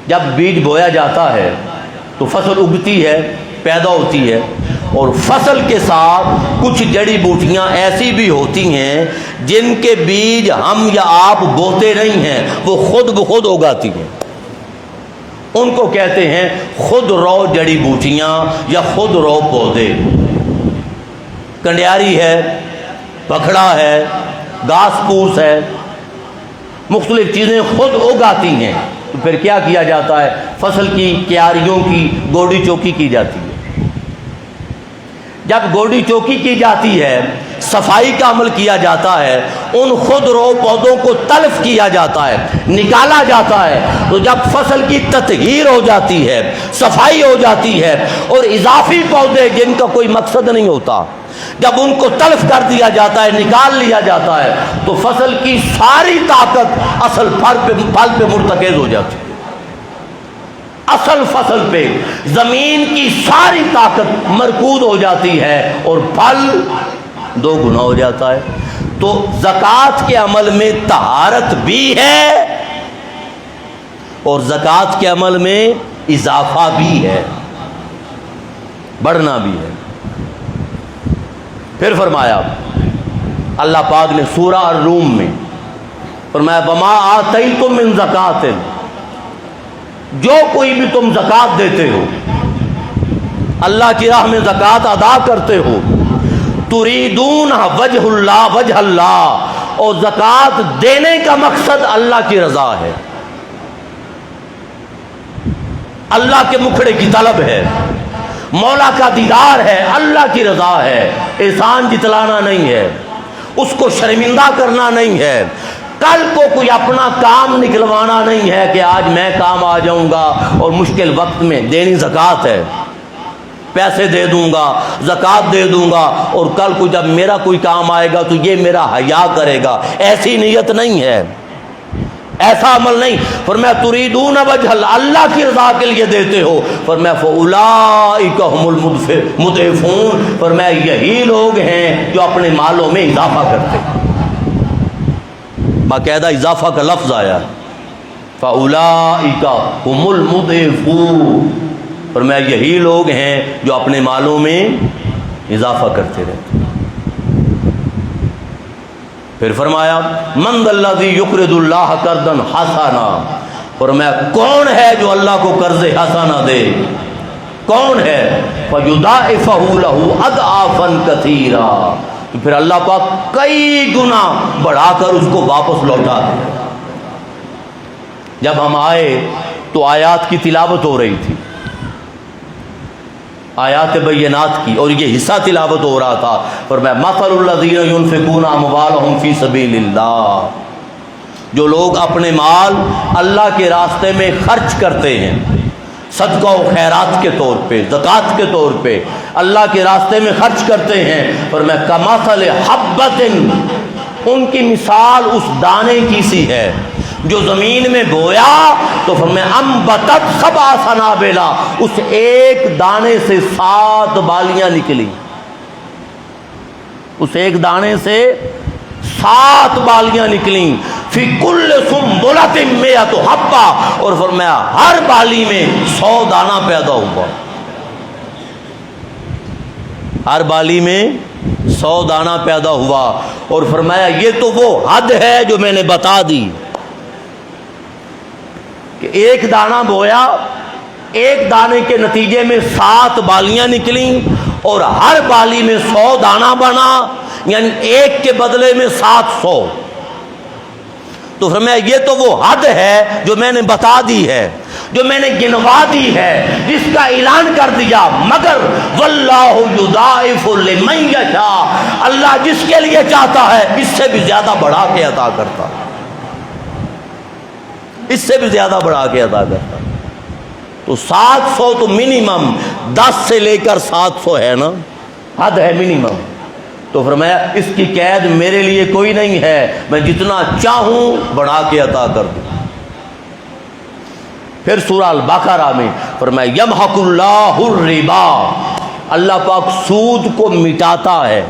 جب بیج بویا جاتا ہے تو فصل اگتی ہے، پیدا ہوتی ہے، اور فصل کے ساتھ کچھ جڑی بوٹیاں ایسی بھی ہوتی ہیں جن کے بیج ہم یا آپ بوتے نہیں ہیں، وہ خود بخود اگاتی ہیں. ان کو کہتے ہیں خود رو جڑی بوٹیاں یا خود رو پودے. کنڈیاری ہے، پکھڑا ہے، گھاس پھوس ہے، مختلف چیزیں خود اگاتی ہیں. تو پھر کیا کیا جاتا ہے؟ فصل کی، کیاریوں کی گوڑی چوکی کی جاتی ہے. جب گوڑی چوکی کی جاتی ہے، صفائی کا عمل کیا جاتا ہے، ان خود رو پودوں کو تلف کیا جاتا ہے، نکالا جاتا ہے. تو جب فصل کی تطہیر ہو جاتی ہے، صفائی ہو جاتی ہے، اور اضافی پودے جن کا کوئی مقصد نہیں ہوتا جب ان کو تلف کر دیا جاتا ہے، نکال لیا جاتا ہے، تو فصل کی ساری طاقت اصل پھل پہ مرتکز ہو جاتی ہے. اصل فصل پہ زمین کی ساری طاقت مرکوز ہو جاتی ہے اور پھل دو گنا ہو جاتا ہے. تو زکوٰۃ کے عمل میں طہارت بھی ہے اور زکوٰۃ کے عمل میں اضافہ بھی ہے، بڑھنا بھی ہے. پھر فرمایا اللہ پاک نے سورہ الروم میں فرمایا وما آتیتم من زکوٰۃ، جو کوئی بھی تم زکوٰۃ دیتے ہو، اللہ کی راہ میں زکوٰۃ ادا کرتے ہو، تریدون وجہ اللہ، اور زکوٰۃ دینے کا مقصد اللہ کی رضا ہے، اللہ کے مکھڑے کی طلب ہے، مولا کا دیدار ہے، اللہ کی رضا ہے. احسان جتلانا نہیں ہے، اس کو شرمندہ کرنا نہیں ہے، کل کو کوئی اپنا کام نکلوانا نہیں ہے کہ آج میں کام آ جاؤں گا اور مشکل وقت میں دینی زکوٰۃ ہے، پیسے دے دوں گا، زکوٰۃ دے دوں گا، اور کل کو جب میرا کوئی کام آئے گا تو یہ میرا حیا کرے گا. ایسی نیت نہیں ہے، ایسا عمل نہیں. فرمایا تریدون وجہ اللہ کی رضا کے لیے دیتے ہو. فرمایا فاولئک هم المضعفون، فرمایا یہی لوگ ہیں جو اپنے مالوں میں اضافہ کرتے ہیں. باقاعدہ اضافہ کا لفظ آیا، فاولئک هم المضعفون، فرمایا یہی لوگ ہیں جو اپنے مالوں میں اضافہ کرتے رہتے ہیں. پھر فرمایا من ذا الذی یقرض اللہ قرضا حسنا، فرمایا کون ہے جو اللہ کو قرض حسنا دے؟ کون ہے؟ فیضاعفہ لہ اضعافا کثیرا، تو پھر اللہ پاک کئی گنا بڑھا کر اس کو واپس لوٹا دے. جب ہم آئے تو آیات کی تلاوت ہو رہی تھی، آیات بینات کی، اور یہ حصہ تلاوت ہو رہا تھا. فرمایا مثل الذین ينفقون اموالهم فی سبیل اللہ، جو لوگ اپنے مال اللہ کے راستے میں خرچ کرتے ہیں، صدقہ و خیرات کے طور پہ، زکوٰۃ کے طور پہ اللہ کے راستے میں خرچ کرتے ہیں. فرمایا کمثل حبۃ، ان کی مثال اس دانے کی سی ہے جو زمین میں بویا تو فرمایا انبتت سبع سنابلا، اس ایک دانے سے 7 بالیاں نکلی، اس ایک دانے سے 7 بالیاں نکلیں. فی کل سنبلۃ مئۃ حبہ، اور فرمایا ہر بالی میں 100 دانہ پیدا ہوا، ہر بالی میں 100 دانہ پیدا ہوا. اور فرمایا یہ تو وہ حد ہے جو میں نے بتا دی کہ ایک دانہ بویا، ایک دانے کے نتیجے میں 7 بالیاں نکلیں، اور ہر بالی میں 100 دانہ بنا، یعنی ایک کے بدلے میں 700. تو فرمایا یہ تو وہ حد ہے جو میں نے بتا دی ہے، جو میں نے گنوا دی ہے، جس کا اعلان کر دیا. مگر واللہ یضاعف لمن یشاء، اللہ جس کے لیے چاہتا ہے اس سے بھی زیادہ بڑھا کے عطا کرتا ہے، اس سے بھی زیادہ بڑھا کے عطا کرتا. تو 700 تو منیمم 10 سے لے کر 700 ہے نا، حد ہے منیمم. تو فرمایا اس کی قید میرے لیے کوئی نہیں ہے، میں جتنا چاہوں بڑھا کے عطا کر دوں. پھر سورہ البقرہ میں فرمایا یمحق اللہ الربا، اللہ پاک سود کو مٹاتا ہے،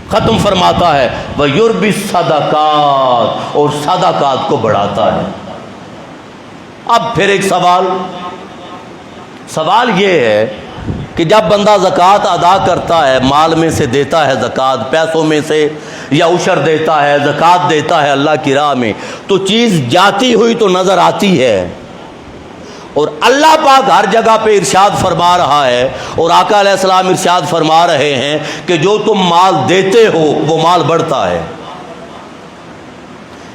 ختم فرماتا ہے. وَيُرْبِي الصَّدَقَاتِ، اور صدقات کو بڑھاتا ہے. اب پھر ایک سوال یہ ہے کہ جب بندہ زکوٰۃ ادا کرتا ہے، مال میں سے دیتا ہے زکوٰۃ، پیسوں میں سے یا عشر دیتا ہے، زکوٰۃ دیتا ہے اللہ کی راہ میں، تو چیز جاتی ہوئی تو نظر آتی ہے، اور اللہ پاک ہر جگہ پہ ارشاد فرما رہا ہے، اور آقا علیہ السلام ارشاد فرما رہے ہیں کہ جو تم مال دیتے ہو وہ مال بڑھتا ہے،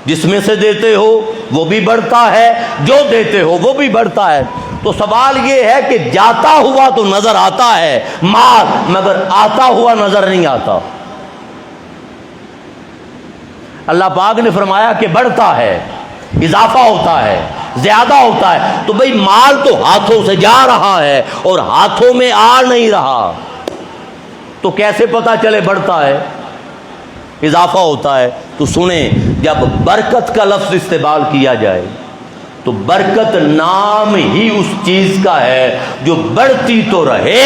جس میں سے دیتے ہو وہ بھی بڑھتا ہے، جو دیتے ہو وہ بھی بڑھتا ہے۔ تو سوال یہ ہے کہ جاتا ہوا تو نظر آتا ہے مال، مگر آتا ہوا نظر نہیں آتا۔ اللہ پاک نے فرمایا کہ بڑھتا ہے، اضافہ ہوتا ہے، زیادہ ہوتا ہے۔ تو بھئی مال تو ہاتھوں سے جا رہا ہے اور ہاتھوں میں آ نہیں رہا، تو کیسے پتا چلے بڑھتا ہے، اضافہ ہوتا ہے؟ تو سنیں، جب برکت کا لفظ استعمال کیا جائے تو برکت نام ہی اس چیز کا ہے جو بڑھتی تو رہے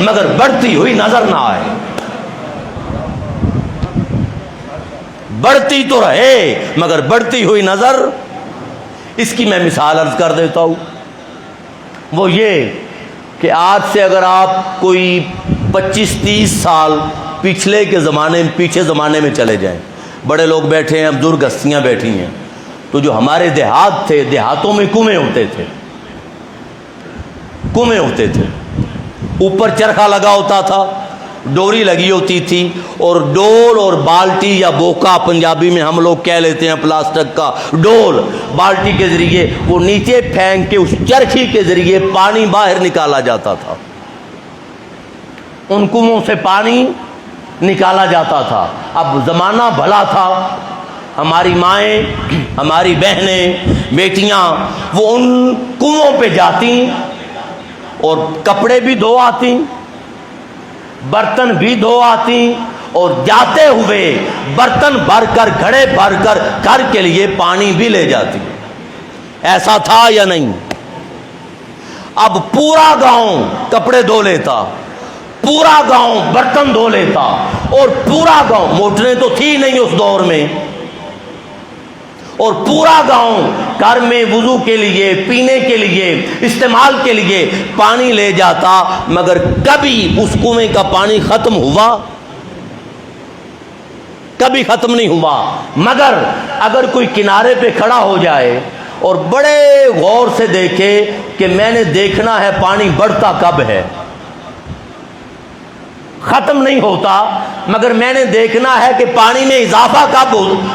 مگر بڑھتی ہوئی نظر نہ آئے، بڑھتی تو رہے مگر بڑھتی ہوئی نظر۔ اس کی میں مثال عرض کر دیتا ہوں، وہ یہ کہ آج سے اگر آپ کوئی 25-30 سال پیچھے زمانے میں چلے جائیں، بڑے لوگ بیٹھے ہیں، بزرگ ہستیاں بیٹھی ہیں، تو جو ہمارے دیہات تھے، دیہاتوں میں کنویں ہوتے تھے، اوپر چرخا لگا ہوتا تھا، ڈوری لگی ہوتی تھی، اور ڈول اور بالٹی یا بوکا پنجابی میں ہم لوگ کہہ لیتے ہیں، پلاسٹک کا ڈول، بالٹی کے ذریعے وہ نیچے پھینک کے اس چرخی کے ذریعے پانی باہر نکالا جاتا تھا، ان کنووں سے پانی نکالا جاتا تھا۔ اب زمانہ بھلا تھا، ہماری مائیں، ہماری بہنیں، بیٹیاں وہ ان کنووں پہ جاتی اور کپڑے بھی دھو آتی، برتن بھی دھو آتی، اور جاتے ہوئے برتن بھر کر، گھڑے بھر کر گھر کے لیے پانی بھی لے جاتی۔ ایسا تھا یا نہیں؟ اب پورا گاؤں کپڑے دھو لیتا، پورا گاؤں برتن دھو لیتا، اور پورا گاؤں، موٹریں تو تھی نہیں اس دور میں، اور پورا گاؤں گھر میں وضو کے لیے، پینے کے لیے، استعمال کے لیے پانی لے جاتا، مگر کبھی اس کنویں کا پانی ختم ہوا؟ کبھی ختم نہیں ہوا۔ مگر اگر کوئی کنارے پہ کھڑا ہو جائے اور بڑے غور سے دیکھے کہ میں نے دیکھنا ہے پانی بڑھتا کب ہے، ختم نہیں ہوتا، مگر میں نے دیکھنا ہے کہ پانی میں اضافہ کب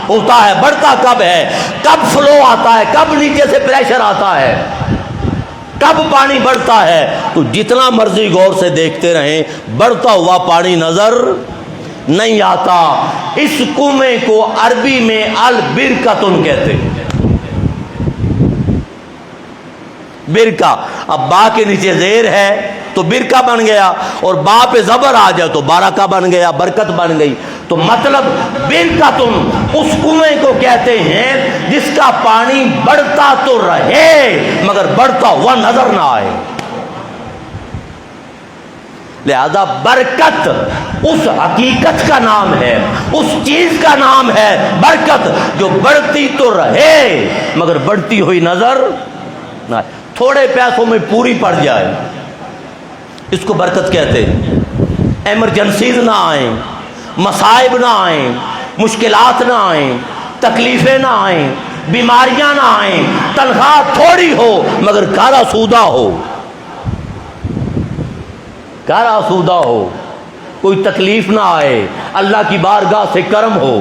ہوتا ہے، بڑھتا کب ہے، کب فلو آتا ہے، کب نیچے سے پریشر آتا ہے، کب پانی بڑھتا ہے، تو جتنا مرضی غور سے دیکھتے رہیں بڑھتا ہوا پانی نظر نہیں آتا۔ اس کنویں کو عربی میں البرکتن کہتے ہیں، برکہ۔ اب با کے نیچے زیر ہے تو برکہ بن گیا، اور با پہ زبر آ جائے تو بارکہ بن گیا، برکت بن گئی۔ تو مطلب برکتن اس کنویں کو کہتے ہیں جس کا پانی بڑھتا تو رہے مگر بڑھتا ہوا نظر نہ آئے۔ لہذا برکت اس حقیقت کا نام ہے، اس چیز کا نام ہے برکت، جو بڑھتی تو رہے مگر بڑھتی ہوئی نظر نہ آئے، تھوڑے پیسوں میں پوری پڑ جائے، اس کو برکت کہتے ہیں۔ ایمرجنسیز نہ آئیں، مصائب نہ آئیں، مشکلات نہ آئیں، تکلیفیں نہ آئیں، بیماریاں نہ آئیں، تنخواہ تھوڑی ہو مگر گھر آسودہ ہو، گھر آسودہ ہو، کوئی تکلیف نہ آئے، اللہ کی بارگاہ سے کرم ہو،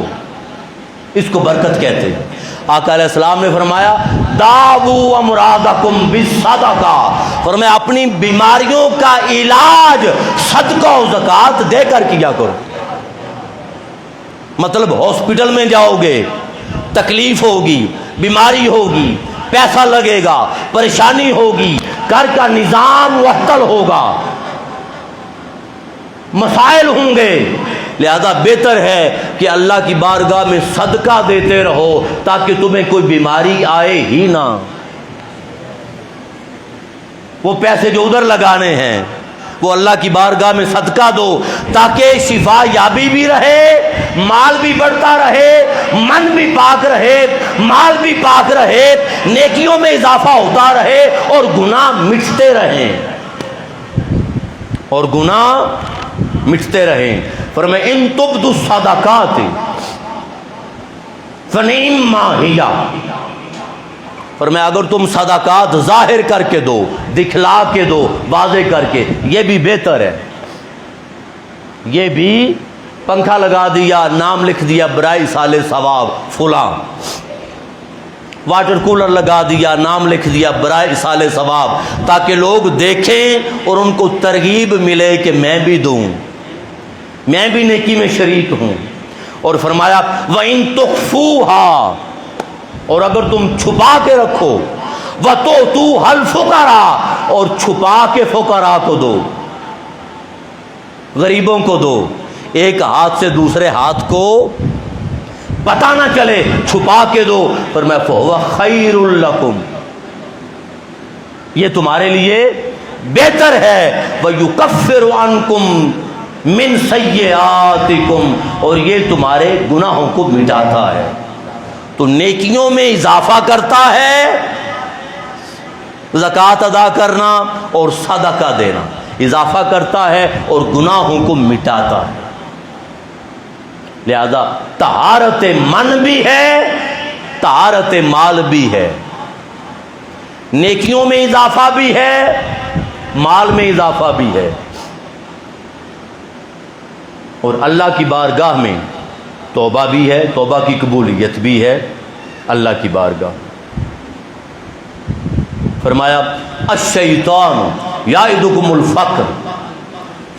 اس کو برکت کہتے ہیں۔ آقا علیہ السلام نے فرمایا داؤ امراضکم بالصدقہ، فرمایا اپنی بیماریوں کا علاج صدقہ و زکوٰۃ دے کر کیا کرو۔ مطلب ہاسپٹل میں جاؤ گے، تکلیف ہوگی، بیماری ہوگی، پیسہ لگے گا، پریشانی ہوگی، گھر کا نظام معطل ہوگا، مسائل ہوں گے، لہذا بہتر ہے کہ اللہ کی بارگاہ میں صدقہ دیتے رہو تاکہ تمہیں کوئی بیماری آئے ہی نہ۔ وہ پیسے جو ادھر لگانے ہیں وہ اللہ کی بارگاہ میں صدقہ دو تاکہ شفا یابی بھی رہے، مال بھی بڑھتا رہے، من بھی پاک رہے، مال بھی پاک رہے، نیکیوں میں اضافہ ہوتا رہے، اور گناہ مٹتے رہیں، اور گناہ مٹتے رہیں۔ فرمایا ان تبدوا الصدقات فنعما ہی، فرمایا اگر تم صدقات ظاہر کر کے دو، دکھلا کے دو، واضح کر کے، یہ بھی بہتر ہے۔ یہ بھی پنکھا لگا دیا، نام لکھ دیا برائے سال ثواب فلاں، واٹر کولر لگا دیا، نام لکھ دیا برائے سال ثواب، تاکہ لوگ دیکھیں اور ان کو ترغیب ملے کہ میں بھی دوں، میں بھی نیکی میں شریک ہوں۔ اور فرمایا وَإِن تُخْفُوهَا، اور اگر تم چھپا کے رکھو، وَتُؤْتُوهَا الْفُقَرَاءَ، اور چھپا کے فقراء کو دو، غریبوں کو دو، ایک ہاتھ سے دوسرے ہاتھ کو پتہ نہ چلے، چھپا کے دو، فرمایا فَهُوَ خَيْرٌ لَكُمْ، یہ تمہارے لیے بہتر ہے، وَيُكَفِّرُ عَنْكُمْ من سیئاتکم، اور یہ تمہارے گناہوں کو مٹاتا ہے۔ تو نیکیوں میں اضافہ کرتا ہے زکوٰۃ ادا کرنا اور صدقہ دینا، اضافہ کرتا ہے اور گناہوں کو مٹاتا ہے۔ لہذا طہارت من بھی ہے، طہارت مال بھی ہے، نیکیوں میں اضافہ بھی ہے، مال میں اضافہ بھی ہے، اور اللہ کی بارگاہ میں توبہ بھی ہے، توبہ کی قبولیت بھی ہے اللہ کی بارگاہ۔ فرمایا الشیطان یعدکم الفقر،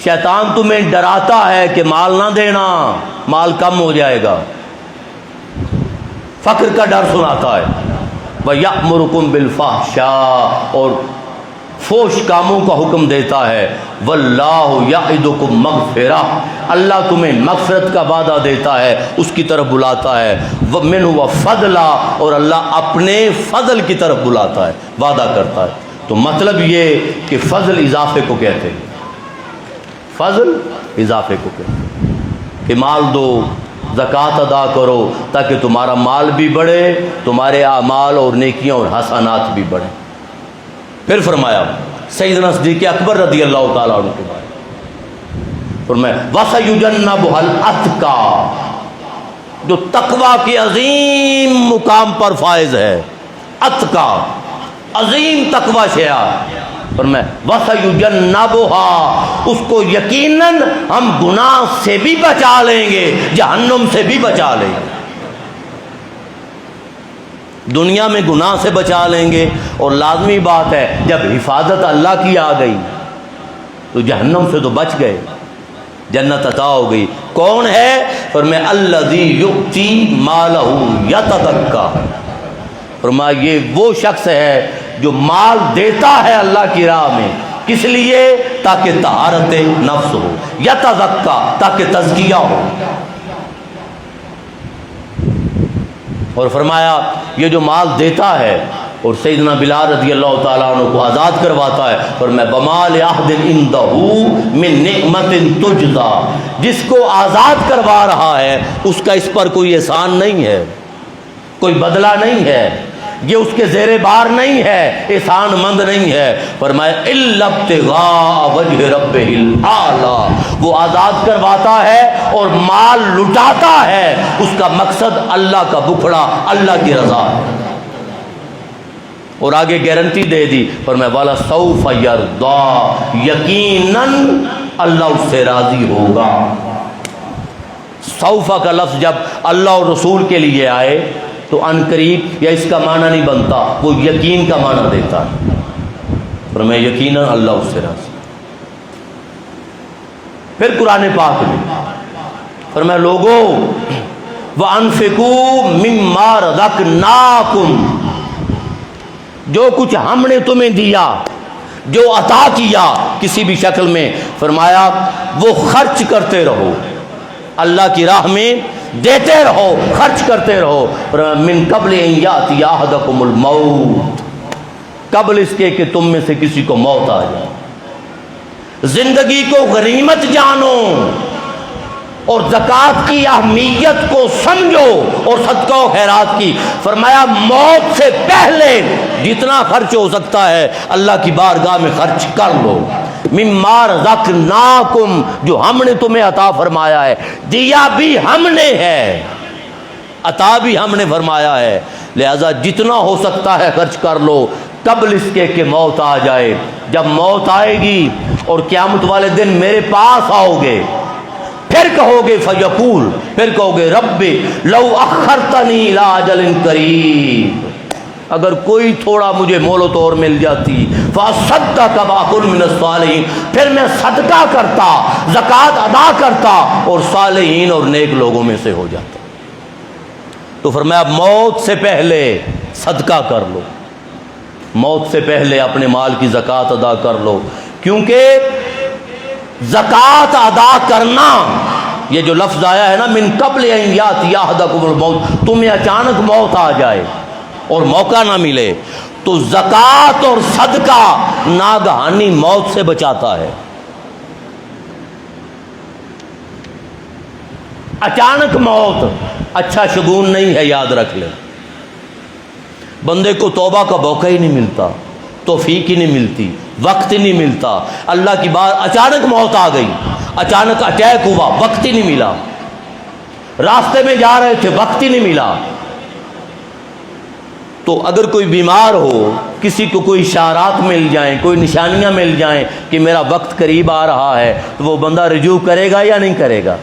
شیطان تمہیں ڈراتا ہے کہ مال نہ دینا، مال کم ہو جائے گا، فقر کا ڈر سناتا ہے۔ وَيَأْمُرُكُمْ بِالْفَحْشَاءِ، اور فوش کاموں کا حکم دیتا ہے۔ وَاللَّهُ يَعِدُكُمْ مَغْفِرَةً، اللہ تمہیں مغفرت کا وعدہ دیتا ہے، اس کی طرف بلاتا ہے۔ وَمِنْهُ وَفَضْلًا، اور اللہ اپنے فضل کی طرف بلاتا ہے، وعدہ کرتا ہے۔ تو مطلب یہ کہ فضل اضافے کو کہتے ہیں، فضل اضافے کو کہتے ہیں کہ مال دو، زکوٰۃ ادا کرو، تاکہ تمہارا مال بھی بڑھے، تمہارے اعمال اور نیکیاں اور حسنات بھی بڑھیں۔ پھر فرمایا سیدنا صدیق اکبر رضی اللہ تعالیٰ عنہ کے بارے میں، فرمایا وَسَيُجَنَّبُهَا الْأَتْقَى، جو تقوی کے عظیم مقام پر فائز ہے، اتقا عظیم تقوی شیعہ، فرمایا وَسَيُجَنَّبُهَا، اس کو یقیناً ہم گناہ سے بھی بچا لیں گے، جہنم سے بھی بچا لیں گے، دنیا میں گناہ سے بچا لیں گے، اور لازمی بات ہے جب حفاظت اللہ کی آ گئی تو جہنم سے تو بچ گئے، جنت عطا ہو گئی۔ کون ہے؟ فرمایا الذی یؤتی مالہ یتزکیٰ، فرمایا یہ وہ شخص ہے جو مال دیتا ہے اللہ کی راہ میں، کس لیے؟ تاکہ طہارت نفس ہو، یتزکیٰ، تاکہ تزکیہ ہو۔ اور فرمایا یہ جو مال دیتا ہے اور سیدنا بلال رضی اللہ تعالیٰ عنہ کو آزاد کرواتا ہے، فرمایا بمال احد عندہ من نعمت تجزی، جس کو آزاد کروا رہا ہے اس کا اس پر کوئی احسان نہیں ہے، کوئی بدلہ نہیں ہے، یہ اس کے زیر بار نہیں ہے، احسان مند نہیں ہے۔ فرمایا الا ابتغاء وجہ ربہ الاعلی، وہ آزاد کرواتا ہے اور مال لٹاتا ہے، اس کا مقصد اللہ کا بکھڑا، اللہ کی رضا ہے۔ اور آگے گارنٹی دے دی، فرمایا والا سوف یرضی، یقیناً اللہ اس سے راضی ہوگا۔ سوفا کا لفظ جب اللہ اور رسول کے لیے آئے تو ان قریب یا اس کا معنی نہیں بنتا، وہ یقین کا معنی دیتا ہے، فرمایا یقیناً اللہ اس سے راضی۔ پھر قرآن پاک میں فرمایا لوگوں وَأَنفِقُوا مِمَّا رَزَقْنَاكُمْ، جو کچھ ہم نے تمہیں دیا، جو عطا کیا کسی بھی شکل میں، فرمایا وہ خرچ کرتے رہو، اللہ کی راہ میں دیتے رہو، خرچ کرتے رہو۔ من قبل ان یاتی احدکم الموت، قبل اس کے کہ تم میں سے کسی کو موت آ جائے۔ زندگی کو غنیمت جانو اور زکوٰۃ کی اہمیت کو سمجھو اور صدقہ و خیرات کی۔ فرمایا موت سے پہلے جتنا خرچ ہو سکتا ہے اللہ کی بارگاہ میں خرچ کر لو۔ مما رزقناکم، جو ہم نے تمہیں عطا فرمایا ہے، دیا بھی ہم نے ہے، عطا بھی ہم نے فرمایا ہے، لہذا جتنا ہو سکتا ہے خرچ کر لو قبل اس کے کہ موت آ جائے. جب موت آئے گی اور قیامت والے دن میرے پاس آؤ گے, پھر کہو گے فیقول, پھر کہو گے رب لو اخرتنی الی اجل قریب, اگر کوئی تھوڑا مجھے مہلت اور مل جاتی, فاصدق واکن من الصالحین, پھر میں صدقہ کرتا, زکوٰۃ ادا کرتا اور صالحین اور نیک لوگوں میں سے ہو جاتا. تو فرمایا موت سے پہلے صدقہ کر لو, موت سے پہلے اپنے مال کی زکوٰۃ ادا کر لو, کیونکہ زکوٰۃ ادا کرنا, یہ جو لفظ آیا ہے نا من قبل ان یاتی احدکم الموت, تمہیں اچانک موت آ جائے اور موقع نہ ملے, تو زکوٰۃ اور صدقہ ناگہانی موت سے بچاتا ہے. اچانک موت اچھا شگون نہیں ہے, یاد رکھ لیں. بندے کو توبہ کا موقع ہی نہیں ملتا, توفیق ہی نہیں ملتی, وقت ہی نہیں ملتا. اللہ کی بات, اچانک موت آ گئی, اچانک اٹیک ہوا, وقت ہی نہیں ملا. راستے میں جا رہے تھے, وقت ہی نہیں ملا. تو اگر کوئی بیمار ہو, کسی کو کوئی اشارات مل جائیں, کوئی نشانیاں مل جائیں کہ میرا وقت قریب آ رہا ہے, تو وہ بندہ رجوع کرے گا یا نہیں کرے گا؟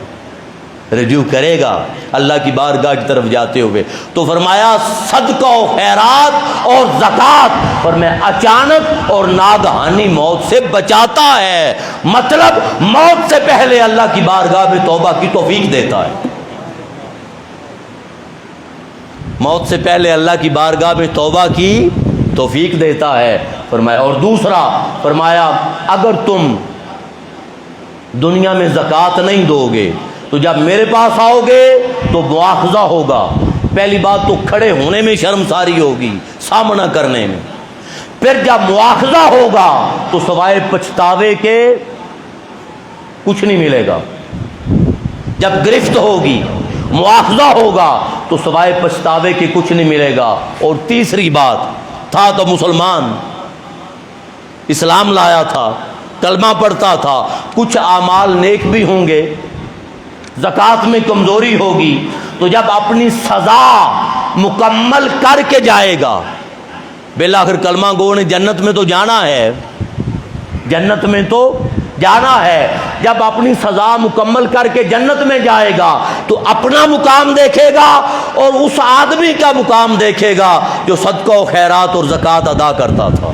رجوع کرے گا اللہ کی بارگاہ کی طرف جاتے ہوئے. تو فرمایا صدقہ و خیرات اور زکوٰۃ فرمایا اچانک اور ناگہانی موت سے بچاتا ہے. مطلب موت سے پہلے اللہ کی بارگاہ میں توبہ کی توفیق دیتا ہے. موت سے پہلے اللہ کی بارگاہ میں توبہ کی توفیق دیتا ہے. فرمایا اور دوسرا فرمایا اگر تم دنیا میں زکوٰۃ نہیں دو گے تو جب میرے پاس آؤ گے تو مواخذہ ہوگا. پہلی بات تو کھڑے ہونے میں شرمساری ہوگی, سامنا کرنے میں. پھر جب مواخذہ ہوگا تو سوائے پچھتاوے کے کچھ نہیں ملے گا. جب گرفت ہوگی, مواخذہ ہوگا تو سوائے پچھتاوے کے کچھ نہیں ملے گا. اور تیسری بات, تھا تو مسلمان, اسلام لایا تھا, کلمہ پڑھتا تھا, کچھ اعمال نیک بھی ہوں گے, زکوٰۃ میں کمزوری ہوگی, تو جب اپنی سزا مکمل کر کے جائے گا, بالآخر کلمہ گو نے جنت میں تو جانا ہے, جنت میں تو جانا ہے. جب اپنی سزا مکمل کر کے جنت میں جائے گا تو اپنا مقام دیکھے گا اور اس آدمی کا مقام دیکھے گا جو صدقہ و خیرات اور زکوٰۃ ادا کرتا تھا.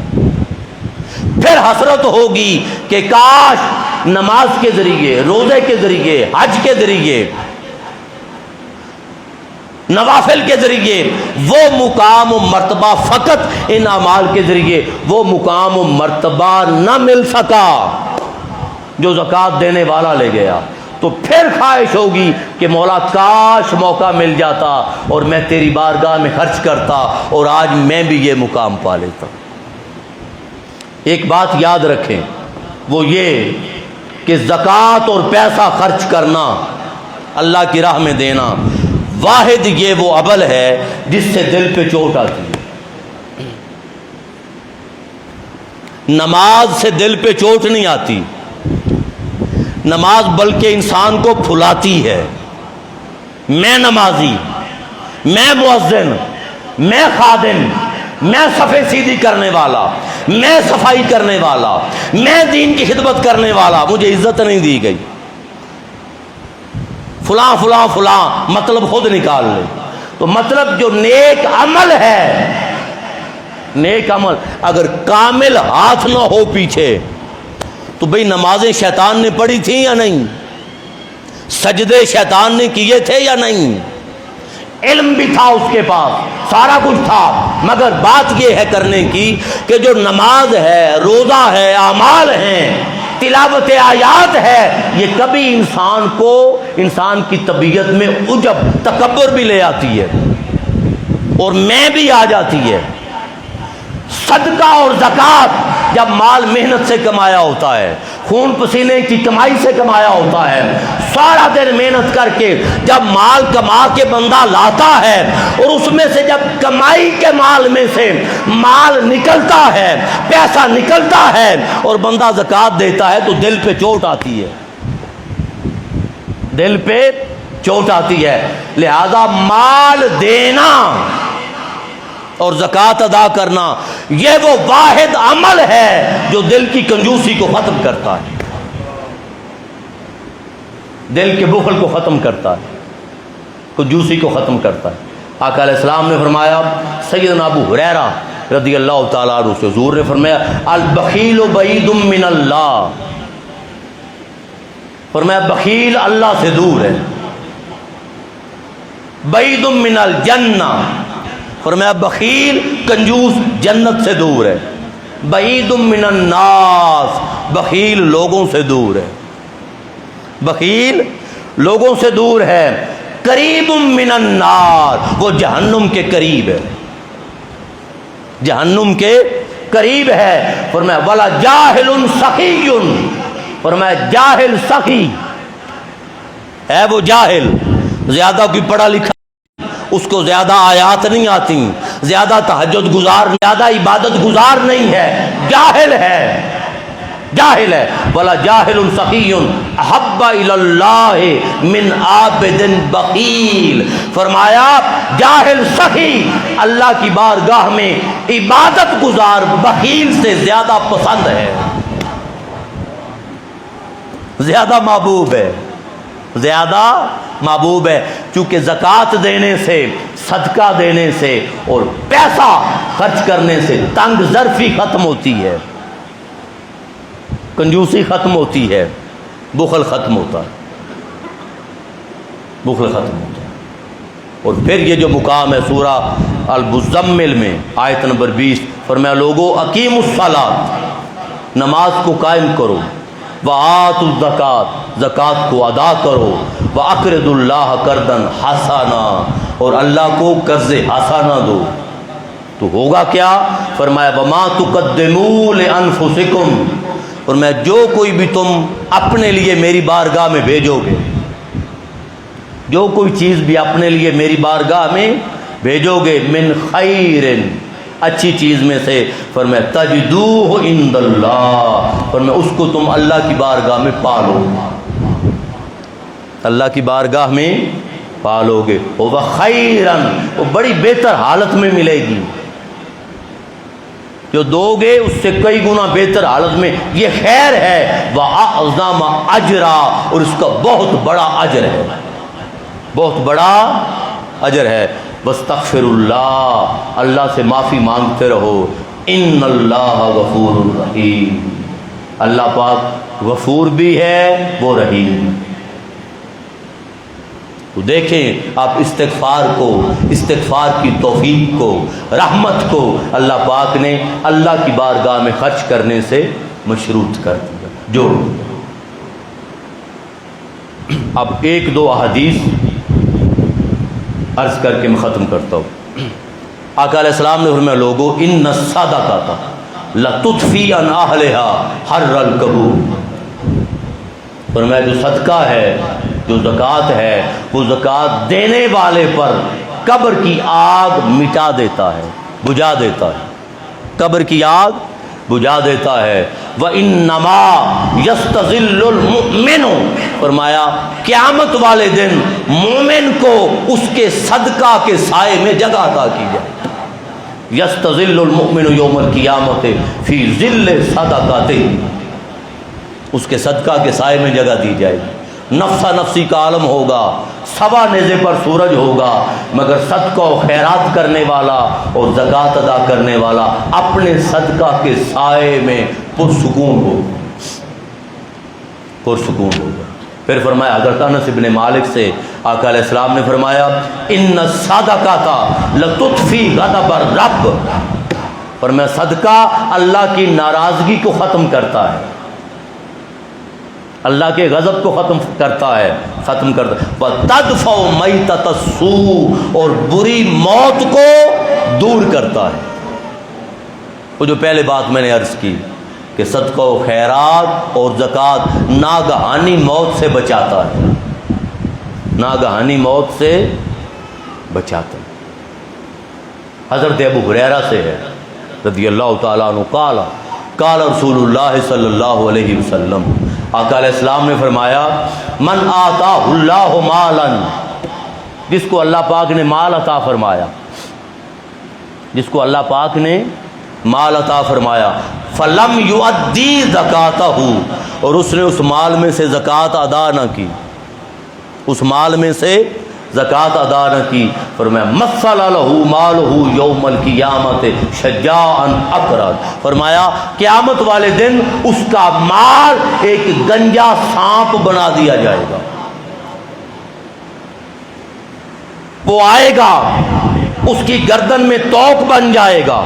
پھر حسرت ہوگی کہ کاش نماز کے ذریعے, روزے کے ذریعے, حج کے ذریعے, نوافل کے ذریعے وہ مقام و مرتبہ, فقط ان اعمال کے ذریعے وہ مقام و مرتبہ نہ مل سکا جو زکوٰۃ دینے والا لے گیا. تو پھر خواہش ہوگی کہ مولا کاش موقع مل جاتا اور میں تیری بارگاہ میں خرچ کرتا اور آج میں بھی یہ مقام پا لیتا. ایک بات یاد رکھیں, وہ یہ کہ زکوٰۃ اور پیسہ خرچ کرنا, اللہ کی راہ میں دینا, واحد یہ وہ عمل ہے جس سے دل پہ چوٹ آتی ہے. نماز سے دل پہ چوٹ نہیں آتی, نماز بلکہ انسان کو پھلاتی ہے. میں نمازی, میں مؤذن, میں خادم, میں صفے سیدھی کرنے والا, میں صفائی کرنے والا, میں دین کی خدمت کرنے والا, مجھے عزت نہیں دی گئی, فلاں فلاں فلاں, مطلب خود نکال لے. تو مطلب جو نیک عمل ہے, نیک عمل اگر کامل ہاتھ نہ ہو پیچھے تو بھئی نمازیں شیطان نے پڑھی تھیں یا نہیں, سجدے شیطان نے کیے تھے یا نہیں, علم بھی تھا اس کے پاس, سارا کچھ تھا, مگر بات یہ ہے کرنے کی کہ جو نماز ہے, روزہ ہے, اعمال ہیں, تلاوت آیات ہے, یہ کبھی انسان کو, انسان کی طبیعت میں عجب, تکبر بھی لے آتی ہے اور میں بھی آ جاتی ہے. صدقہ اور زکوٰۃ جب مال محنت سے کمایا ہوتا ہے, خون پسینے کی کمائی سے کمایا ہوتا ہے, سارا دن محنت کر کے جب مال کما کے بندہ لاتا ہے اور اس میں سے جب کمائی کے مال میں سے مال نکلتا ہے, پیسہ نکلتا ہے اور بندہ زکوٰۃ دیتا ہے تو دل پہ چوٹ آتی ہے, دل پہ چوٹ آتی ہے. لہذا مال دینا اور زکوٰۃ ادا کرنا یہ وہ واحد عمل ہے جو دل کی کنجوسی کو ختم کرتا ہے، دل کے بخل کو ختم کرتا ہے، کنجوسی کو ختم کرتا ہے۔ آقا علیہ السلام نے فرمایا، سیدنا ابو ہریرہ رضی اللہ تعالیٰ عنہ سے حضور نے فرمایا البخیل بعید من اللہ، فرمایا بخیل اللہ سے دور ہے، بعید من الجنہ، فرمایا بخیل کنجوس جنت سے دور ہے، بعید من الناس، بخیل لوگوں سے دور ہے، بخیل لوگوں سے دور ہے، قریب من النار، وہ جہنم کے قریب ہے، جہنم کے قریب ہے۔ فرمایا ولا جاہل سخی، فرمایا جاہل سخی ہے، وہ جاہل زیادہ کوئی پڑھا لکھا، اس کو زیادہ آیات نہیں آتی، زیادہ تہجد گزار، زیادہ عبادت گزار نہیں ہے، جاہل ہے، جاہل ہے۔ ولا جاہل سخی احب الی اللہ من عابد بخیل، فرمایا جاہل سخی اللہ کی بارگاہ میں عبادت گزار بخیل سے زیادہ پسند ہے، زیادہ محبوب ہے، زیادہ محبوب ہے۔ چونکہ زکوٰۃ دینے سے، صدقہ دینے سے اور پیسہ خرچ کرنے سے تنگ ظرفی ختم ہوتی ہے، کنجوسی ختم ہوتی ہے، بخل ختم ہوتا ہے، بخل ختم ہوتا ہے۔ اور پھر یہ جو مقام ہے سورہ المزمل میں آیت نمبر 20، فرمایا لوگو اقیموا الصلاۃ، نماز کو قائم کرو، وآتوا الزکوٰۃ، زکوٰۃ کو ادا کرو، وَأَقْرِضُوا اللَّهَ قَرْضًا حَسَنًا، اور اللہ کو قرض حسنہ دو، تو ہوگا کیا؟ فرمایا وَمَا تُقَدِّمُوا لِأَنفُسِكُمْ، فرمایا جو کوئی بھی تم اپنے لیے میری بارگاہ میں بھیجو گے، جو کوئی چیز بھی اپنے لیے میری بارگاہ میں بھیجو گے، من خیر، اچھی چیز میں سے، فرمایا تجدوہ عند اللہ، فرمایا اس کو تم اللہ کی بارگاہ میں پالو، اللہ کی بارگاہ میں پالو گے، وہ خیرن، وہ بڑی بہتر حالت میں ملے گی، جو دو گے اس سے کئی گنا بہتر حالت میں، یہ خیر ہے، وَأَعْظَمَ أَجْرًا، اور اس کا بہت بڑا اجر ہے، بہت بڑا اجر ہے۔ وَاسْتَغْفِرُ اللَّهَ، اللہ سے معافی مانگتے رہو، إِنَّ اللَّهَ غَفُورٌ رَحِيمٌ، اللہ پاک غفور بھی ہے، وہ رحیم۔ تو دیکھیں آپ استغفار کو، استغفار کی توفیق کو، رحمت کو اللہ پاک نے اللہ کی بارگاہ میں خرچ کرنے سے مشروط کر دیا۔ جو اب ایک دو احادیث عرض کر کے میں ختم کرتا ہوں۔ آقا علیہ السلام نے فرمایا لوگو ان الصدقۃ لتطفی عن اہلها حر القبور، فرمایا جو صدقہ ہے، جو زکوٰۃ ہے، وہ زکوٰۃ دینے والے پر قبر کی آگ مٹا دیتا ہے، بجھا دیتا ہے، قبر کی آگ بجھا دیتا ہے۔ وَإِنَّمَا يَسْتَظِلُّ الْمُؤْمِنُ، فرمایا قیامت والے دن مومن کو اس کے صدقہ کے سائے میں جگہ عطا کی جائے، یستظل المؤمن یوم القیامت فی ظل صدقاتہ، اس کے صدقہ کے سائے میں جگہ دی جائے گی۔ نفسا نفسی کا عالم ہوگا، سوا نیزے پر سورج ہوگا، مگر صدقہ و خیرات کرنے والا اور زکوٰۃ ادا کرنے والا اپنے صدقہ کے سائے میں پرسکون ہوگا، پرسکون ہوگا۔ پھر فرمایا حضرت انس بن مالک سے آقا علیہ السلام نے فرمایا ان الصدقۃ لتطفی غضب الرب، فرمایا صدقہ اللہ کی ناراضگی کو ختم کرتا ہے، اللہ کے غضب کو ختم کرتا ہے، ختم کرتا ہے۔ وَتَدْفَعُ مَيْتَةَ السُّوءِ، اور بری موت کو دور کرتا ہے۔ وہ جو پہلے بات میں نے عرض کی کہ صدقہ و خیرات اور زکوٰۃ ناگہانی موت سے بچاتا ہے، ناگہانی موت سے بچاتا ہے۔ حضرت ابو ہریرہ سے ہے رضی اللہ تعالیٰ عنہ قال قال رسول اللہ صلی اللہ علیہ وسلم، آقا علیہ السلام نے فرمایا من آتاہ اللہ مالا، جس کو اللہ پاک نے مال عطا فرمایا، جس کو اللہ پاک نے مال عطا فرمایا، فلم یؤدی زکاتہ، اور اس نے اس مال میں سے زکوٰۃ ادا نہ کی، اس مال میں سے زکوٰۃ ادا نہ کی، فرمایا مثل لہ مالہ یوم القیامت شجاعا اقرد، فرمایا قیامت والے دن اس کا مال ایک گنجا سانپ بنا دیا جائے گا، وہ آئے گا اس کی گردن میں توق بن جائے گا،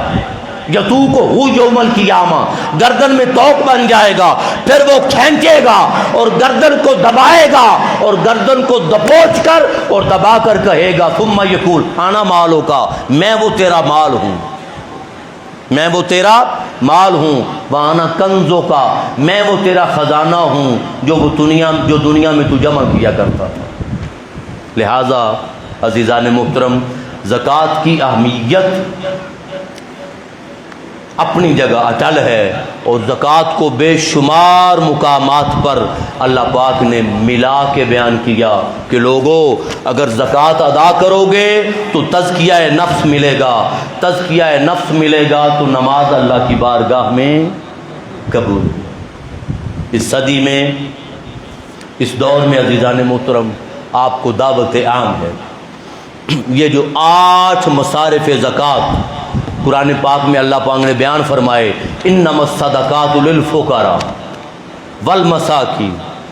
یتوق ہو یوم القیامہ، گردن میں توق بن جائے گا، پھر وہ کھینچے گا اور گردن کو دبائے گا اور گردن کو دبوچ کر اور دبا کر کہے گا ثم یقول انا مالو کا، میں وہ تیرا مال ہوں، میں وہ تیرا مال ہوں، وانا کنزو کا، میں وہ تیرا خزانہ ہوں جو دنیا میں تو جمع کیا کرتا تھا۔ لہذا عزیزان محترم، زکوٰۃ کی اہمیت اپنی جگہ اٹل ہے، اور زکوٰۃ کو بے شمار مقامات پر اللہ پاک نے ملا کے بیان کیا کہ لوگو اگر زکوٰۃ ادا کرو گے تو تزکیہ نفس ملے گا، تزکیہ نفس ملے گا تو نماز اللہ کی بارگاہ میں قبول۔ اس صدی میں، اس دور میں عزیزان محترم، آپ کو دعوت عام ہے، یہ جو 8 مصارف زکوٰۃ قرآن پاک میں اللہ پاک نے بیان فرمائے، انما الصدقات للفقراء والمساکین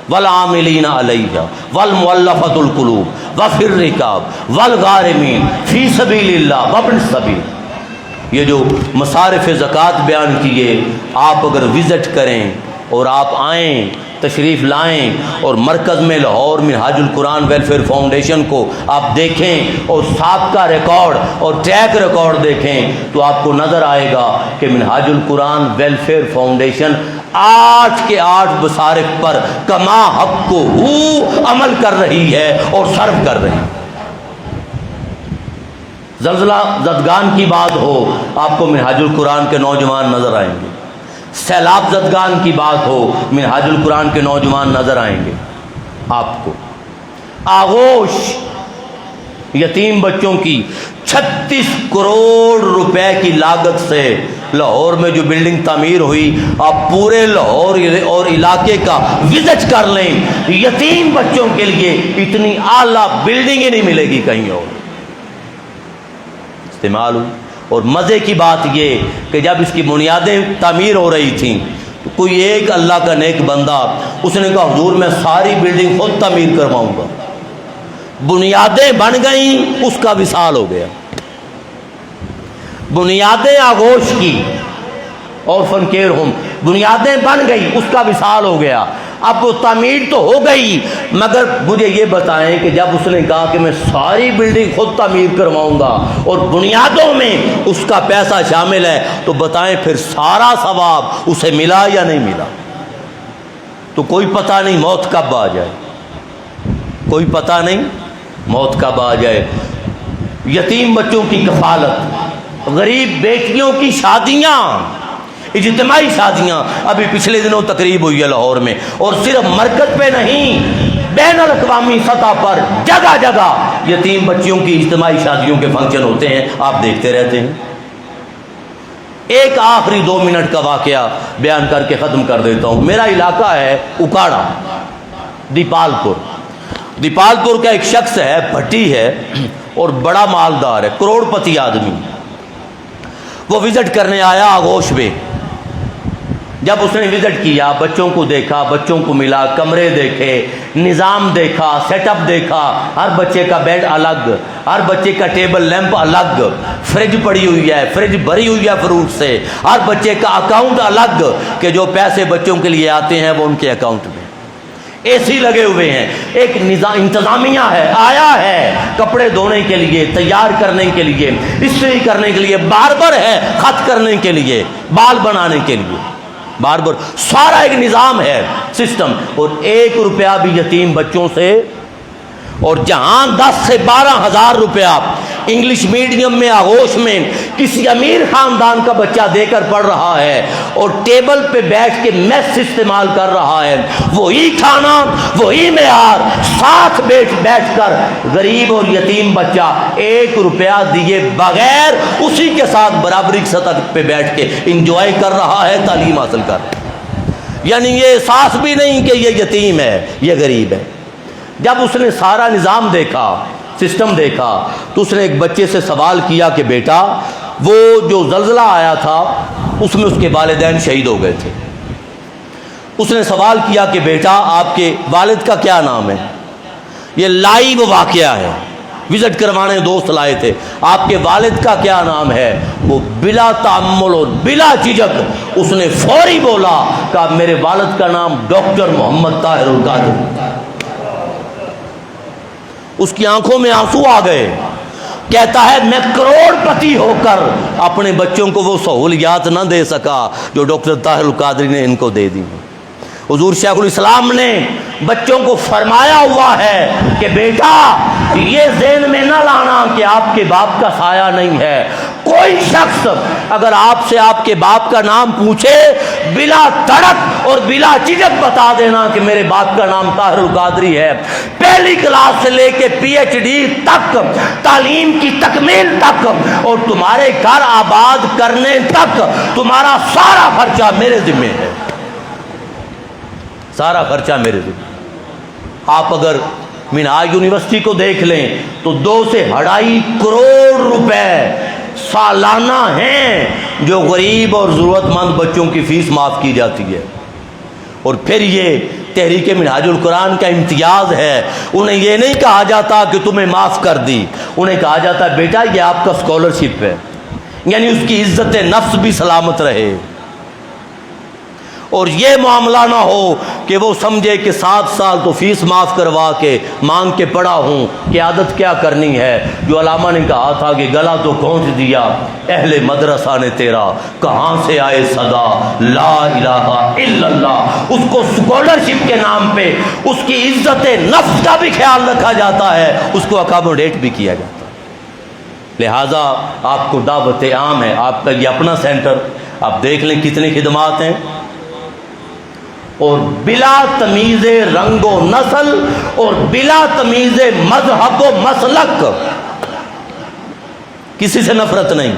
والعاملین علیہا والمؤلفۃ القلوب وفی الرقاب والغارمین فی سبیل اللہ وابن السبیل، یہ جو مصارف زکوٰۃ بیان کیے، آپ اگر وزٹ کریں اور آپ آئیں، تشریف لائیں اور مرکز میں لاہور منہاج القرآن ویلفیئر فاؤنڈیشن کو آپ دیکھیں اور سابقہ ریکارڈ اور ٹریک ریکارڈ دیکھیں تو آپ کو نظر آئے گا کہ منہاج القرآن ویلفیئر فاؤنڈیشن 8 کے 8 مصارف پر کما حق کو عمل کر رہی ہے اور صرف کر رہی ہے۔ زلزلہ زدگان کی بات ہو، آپ کو منہاج القرآن کے نوجوان نظر آئیں گے، سیلاب زدگان کی بات ہو، منہاج القرآن کے نوجوان نظر آئیں گے آپ کو۔ آغوش یتیم بچوں کی 36 کروڑ روپے کی لاگت سے لاہور میں جو بلڈنگ تعمیر ہوئی، آپ پورے لاہور اور علاقے کا وزٹ کر لیں، یتیم بچوں کے لیے اتنی اعلیٰ بلڈنگ ہی نہیں ملے گی کہیں اور استعمال ہوئی۔ اور مزے کی بات یہ کہ جب اس کی بنیادیں تعمیر ہو رہی تھیں تو کوئی ایک اللہ کا نیک بندہ، اس نے کہا حضور میں ساری بلڈنگ خود تعمیر کرواؤں گا، بنیادیں بن گئیں، اس کا وصال ہو گیا، بنیادیں آغوش کی اور فنکیر ہوم، بنیادیں بن گئی، اس کا وصال ہو گیا، اب وہ تعمیر تو ہو گئی، مگر مجھے یہ بتائیں کہ جب اس نے کہا کہ میں ساری بلڈنگ خود تعمیر کرواؤں گا اور بنیادوں میں اس کا پیسہ شامل ہے، تو بتائیں پھر سارا ثواب اسے ملا یا نہیں ملا؟ تو کوئی پتہ نہیں موت کب آ جائے، کوئی پتہ نہیں موت کب آ جائے۔ یتیم بچوں کی کفالت، غریب بیٹیوں کی شادیاں، اجتماعی شادیاں، ابھی پچھلے دنوں تقریب ہوئی ہے لاہور میں، اور صرف مرکز پہ نہیں، بین الاقوامی سطح پر جگہ جگہ یتیم بچیوں کی اجتماعی شادیوں کے فنکشن ہوتے ہیں، آپ دیکھتے رہتے ہیں۔ ایک آخری 2 منٹ کا واقعہ بیان کر کے ختم کر دیتا ہوں۔ میرا علاقہ ہے اکاڑا، دیپال پور کا ایک شخص ہے، بھٹی ہے اور بڑا مالدار ہے، کروڑ پتی آدمی، وہ وزٹ کرنے آیا آغوش میں۔ جب اس نے وزٹ کیا، بچوں کو دیکھا، بچوں کو ملا، کمرے دیکھے، نظام دیکھا، سیٹ اپ دیکھا، ہر بچے کا بیڈ الگ، ہر بچے کا ٹیبل لیمپ الگ، فریج پڑی ہوئی ہے، فریج بھری ہوئی ہے فروٹ سے، ہر بچے کا اکاؤنٹ الگ کہ جو پیسے بچوں کے لیے آتے ہیں وہ ان کے اکاؤنٹ میں، اے سی لگے ہوئے ہیں، ایک نظام انتظامیہ ہے، آیا ہے کپڑے دھونے کے لیے، تیار کرنے کے لیے، استری کرنے کے لیے، باربر ہے خط کرنے کے لیے، بال بنانے کے لیے، باربر، سارا ایک نظام ہے، سسٹم، اور 1 روپیہ بھی یتیم بچوں سے، اور جہاں 10 سے 12 ہزار روپیہ انگلش میڈیم میں آغوش میں کسی امیر خاندان کا بچہ دے کر پڑھ رہا ہے اور ٹیبل پہ بیٹھ کے میس استعمال کر رہا ہے، وہی کھانا وہی معیار ساتھ بیٹھ کر غریب اور یتیم بچہ 1 روپیہ دیے بغیر اسی کے ساتھ برابری کی سطح پہ بیٹھ کے انجوائے کر رہا ہے، تعلیم حاصل کر رہا ہے۔ یعنی یہ احساس بھی نہیں کہ یہ یتیم ہے، یہ غریب ہے۔ جب اس نے سارا نظام دیکھا، سسٹم دیکھا، تو اس نے ایک بچے سے سوال کیا کہ بیٹا وہ جو زلزلہ آیا تھا اس میں اس کے والدین شہید ہو گئے تھے۔ اس نے سوال کیا کہ بیٹا آپ کے والد کا کیا نام ہے؟ یہ لائیو واقعہ ہے، وزٹ کروانے دوست لائے تھے، آپ کے والد کا کیا نام ہے؟ وہ بلا تأمل اور بلا جھجک اس نے فوری بولا کہ میرے والد کا نام ڈاکٹر محمد طاہر القادری۔ اس کی آنکھوں میں آنسو آ گئے، کہتا ہے میں کروڑ پتی ہو کر اپنے بچوں کو وہ سہولیات نہ دے سکا جو ڈاکٹر طاہر القادری نے ان کو دے دی۔ حضور شیخ الاسلام نے بچوں کو فرمایا ہوا ہے کہ بیٹا یہ ذہن میں نہ لانا کہ آپ کے باپ کا سایہ نہیں ہے۔ کوئی شخص اگر آپ سے آپ کے باپ کا نام پوچھے بلا تڑپ اور بلا جھجک بتا دینا کہ میرے باپ کا نام طاہر القادری ہے۔ پہلی کلاس سے لے کے پی ایچ ڈی تک، تعلیم کی تکمیل تک اور تمہارے گھر آباد کرنے تک تمہارا سارا خرچہ میرے ذمہ ہے، سارا خرچہ میرے ذمہ۔ آپ اگر منہاج یونیورسٹی کو دیکھ لیں تو 2 سے 2.5 کروڑ روپے سالانہ ہیں جو غریب اور ضرورت مند بچوں کی فیس معاف کی جاتی ہے۔ اور پھر یہ تحریک منہاج القرآن کا امتیاز ہے، انہیں یہ نہیں کہا جاتا کہ تمہیں معاف کر دی، انہیں کہا جاتا ہے بیٹا یہ آپ کا اسکالرشپ ہے، یعنی اس کی عزت نفس بھی سلامت رہے۔ اور یہ معاملہ نہ ہو کہ وہ سمجھے کہ 7 سال تو فیس معاف کروا کے مانگ کے پڑا ہوں، قیادت کیا کرنی ہے۔ جو علامہ نے کہا تھا کہ گلا تو کھونچ دیا اہل مدرسہ نے تیرا، کہاں سے آئے صدا لا الہ الا اللہ۔ اس کو اسکالرشپ کے نام پہ اس کی عزت نفس کا بھی خیال رکھا جاتا ہے، اس کو اکاموڈیٹ بھی کیا جاتا ہے۔ لہٰذا آپ کو دعوت عام ہے، آپ کا یہ اپنا سینٹر، آپ دیکھ لیں کتنی خدمات ہیں، اور بلا تمیز رنگ و نسل اور بلا تمیز مذہب و مسلک، کسی سے نفرت نہیں۔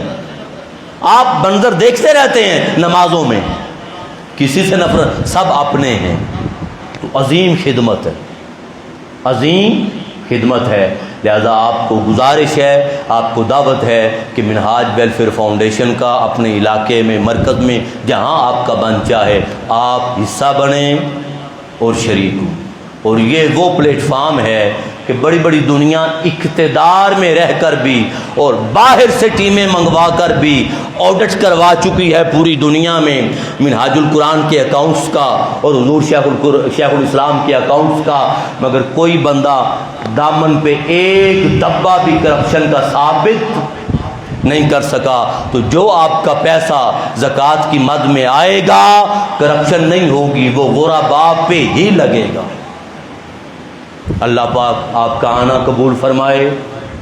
آپ منظر دیکھتے رہتے ہیں نمازوں میں، کسی سے نفرت، سب اپنے ہیں۔ تو عظیم خدمت ہے، عظیم خدمت ہے۔ لہذا آپ کو گزارش ہے، آپ کو دعوت ہے کہ منہاج ویلفیئر فاؤنڈیشن کا اپنے علاقے میں، مرکز میں، جہاں آپ کا بن چاہے آپ حصہ بنیں اور شریک ہوں۔ اور یہ وہ پلیٹ فارم ہے کہ بڑی بڑی دنیا اقتدار میں رہ کر بھی اور باہر سے ٹیمیں منگوا کر بھی آڈٹ کروا چکی ہے پوری دنیا میں منہاج القرآن کے اکاؤنٹس کا اور حضور شیخ الاسلام کے اکاؤنٹس کا، مگر کوئی بندہ دامن پہ ایک دبا بھی کرپشن کا ثابت نہیں کر سکا۔ تو جو آپ کا پیسہ زکوٰۃ کی مد میں آئے گا کرپشن نہیں ہوگی، وہ غرباء پہ ہی لگے گا۔ اللہ پاک آپ کا آنا قبول فرمائے،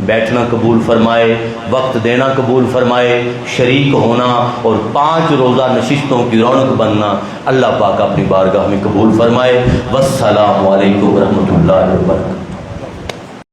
بیٹھنا قبول فرمائے، وقت دینا قبول فرمائے، شریک ہونا اور 5 روزہ نشستوں کی رونق بننا اللہ پاک اپنی بارگاہ میں قبول فرمائے۔ والسلام علیکم ورحمۃ اللہ وبرکاتہ۔